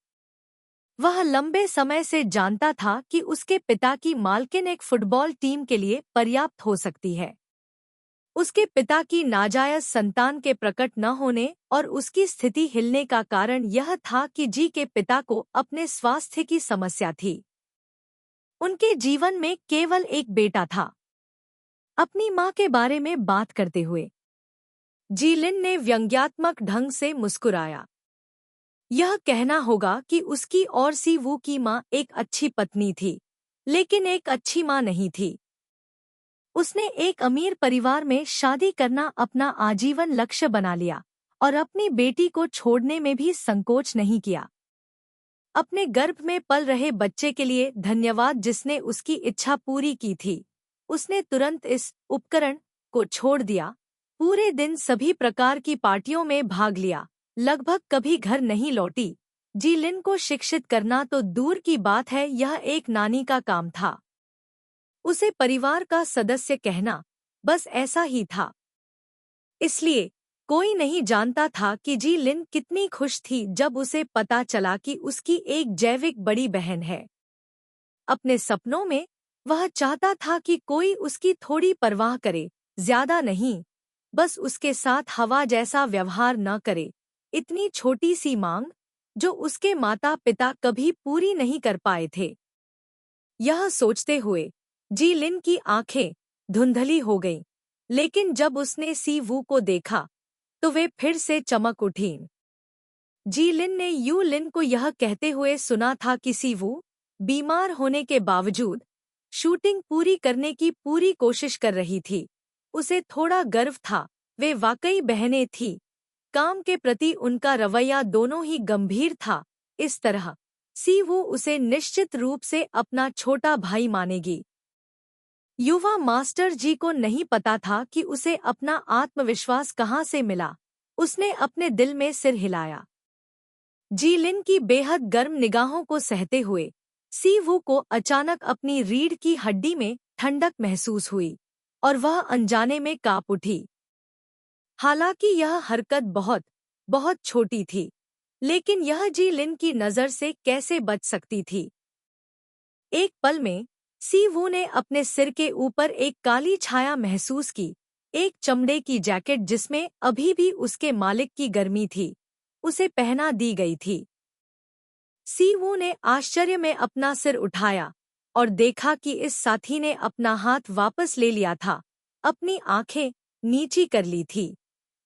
वह लंबे समय से जानता था कि उसके पिता की मालकिन एक फुटबॉल टीम के लिए पर्याप्त हो सकती है। उसके पिता की नाजायज संतान के प्रकट न होने और उसकी स्थिति हिलने का कारण यह था कि जी के पिता को अपने स्वास्थ्य की समस्या थी। उनके जीवन में केवल एक बेटा था। अपनी मां के बारे में बात करते हुए जीलिन ने व्यंग्यात्मक ढंग से मुस्कुराया। यह कहना होगा कि उसकी और सी वू की मां एक अच्छी पत्नी थी, लेकिन एक अच्छी मां नहीं थी। उसने एक अमीर परिवार में शादी करना अपना आजीवन लक्ष्य बना लिया और अपनी बेटी को छोड़ने में भी संकोच नहीं किया। अपने गर्भ में पल रहे बच्चे के लिए धन्यवाद जिसने उसकी इच्छा पूरी की थी। उसने तुरंत इस उपकरण को छोड़ दिया, पूरे दिन सभी प्रकार की पार्टियों में भाग लिया, लगभग कभी घर नहीं लौटी। जी लिन को शिक्षित करना तो दूर की बात है, यह एक नानी का काम था। उसे परिवार का सदस्य कहना बस ऐसा ही था। इसलिए कोई नहीं जानता था कि जी लिन कितनी खुश थी जब उसे पता चला कि उसकी एक जैविक बड़ी बहन है। अपने सपनों में वह चाहता था कि कोई उसकी थोड़ी परवाह करे, ज्यादा नहीं, बस उसके साथ हवा जैसा व्यवहार न करे। इतनी छोटी सी मांग जो उसके माता पिता कभी पूरी नहीं कर पाए थे। यह सोचते हुए जी लिन की आंखें धुंधली हो गईं, लेकिन जब उसने सी वू को देखा तो वे फिर से चमक उठीं। जी लिन ने यू लिन को यह कहते हुए सुना था कि सी वू बीमार होने के बावजूद शूटिंग पूरी करने की पूरी कोशिश कर रही थी। उसे थोड़ा गर्व था, वे वाकई बहनें थीं। काम के प्रति उनका रवैया दोनों ही गंभीर था। इस तरह सी वू उसे निश्चित रूप से अपना छोटा भाई मानेगी। युवा मास्टर जी को नहीं पता था कि उसे अपना आत्मविश्वास कहाँ से मिला। उसने अपने दिल में सिर हिलाया। जी लिन की बेहद गर्म निगाहों को सहते हुए सी वू को अचानक अपनी रीढ़ की हड्डी में ठंडक महसूस हुई और वह अनजाने में कांप उठी। हालांकि यह हरकत बहुत बहुत छोटी थी, लेकिन यह जी लिन की नज़र से कैसे बच सकती थी। एक पल में सी वू ने अपने सिर के ऊपर एक काली छाया महसूस की, एक चमड़े की जैकेट जिसमें अभी भी उसके मालिक की गर्मी थी, उसे पहना दी गई थी। सी वू ने आश्चर्य में अपना सिर उठाया और देखा कि इस साथी ने अपना हाथ वापस ले लिया था, अपनी आंखें नीची कर ली थी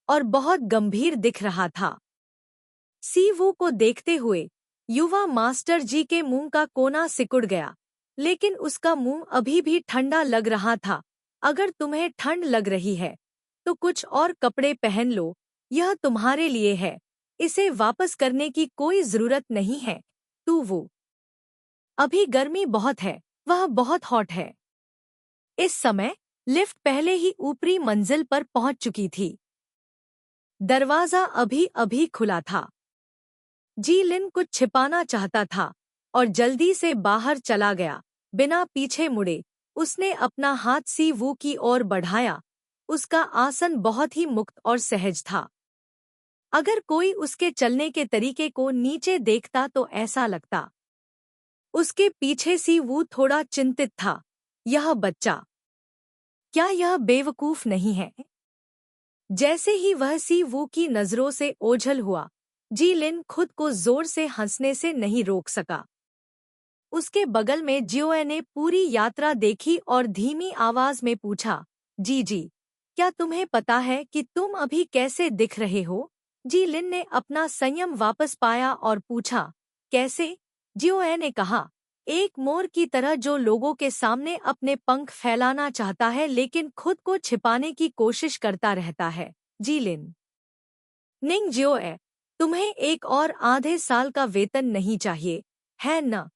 और बहुत गंभीर दिख रहा था। सी वू को देखते हुए युवा मास्टर जी के मुंह का कोना सिकुड़ गया, लेकिन उसका मुंह अभी भी ठंडा लग रहा था। अगर तुम्हें ठंड लग रही है तो कुछ और कपड़े पहन लो, यह तुम्हारे लिए है। इसे वापस करने की कोई जरूरत नहीं है। तू वो अभी गर्मी बहुत है, वह बहुत हॉट है। इस समय लिफ्ट पहले ही ऊपरी मंजिल पर पहुंच चुकी थी। दरवाजा अभी अभी खुला था। जी लिन कुछ छिपाना चाहता था और जल्दी से बाहर चला गया, बिना पीछे मुड़े। उसने अपना हाथ सी वू की ओर बढ़ाया। उसका आसन बहुत ही मुक्त और सहज था। अगर कोई उसके चलने के तरीके को नीचे देखता तो ऐसा लगता। उसके पीछे सी वू थोड़ा चिंतित था। यह बच्चा, क्या यह बेवकूफ नहीं है? जैसे ही वह सी वू की नजरों से ओझल हुआ, जी लिन खुद को जोर से हंसने से नहीं रोक सका। उसके बगल में जियोए ने पूरी यात्रा देखी और धीमी आवाज में पूछा, जी जी, क्या तुम्हें पता है कि तुम अभी कैसे दिख रहे हो? जी लिन ने अपना संयम वापस पाया और पूछा, कैसे? जियोए ने कहा, एक मोर की तरह जो लोगों के सामने अपने पंख फैलाना चाहता है लेकिन खुद को छिपाने की कोशिश करता रहता है। जी लिन, निंग जियोए, तुम्हें एक और आधे साल का वेतन नहीं चाहिए, है न?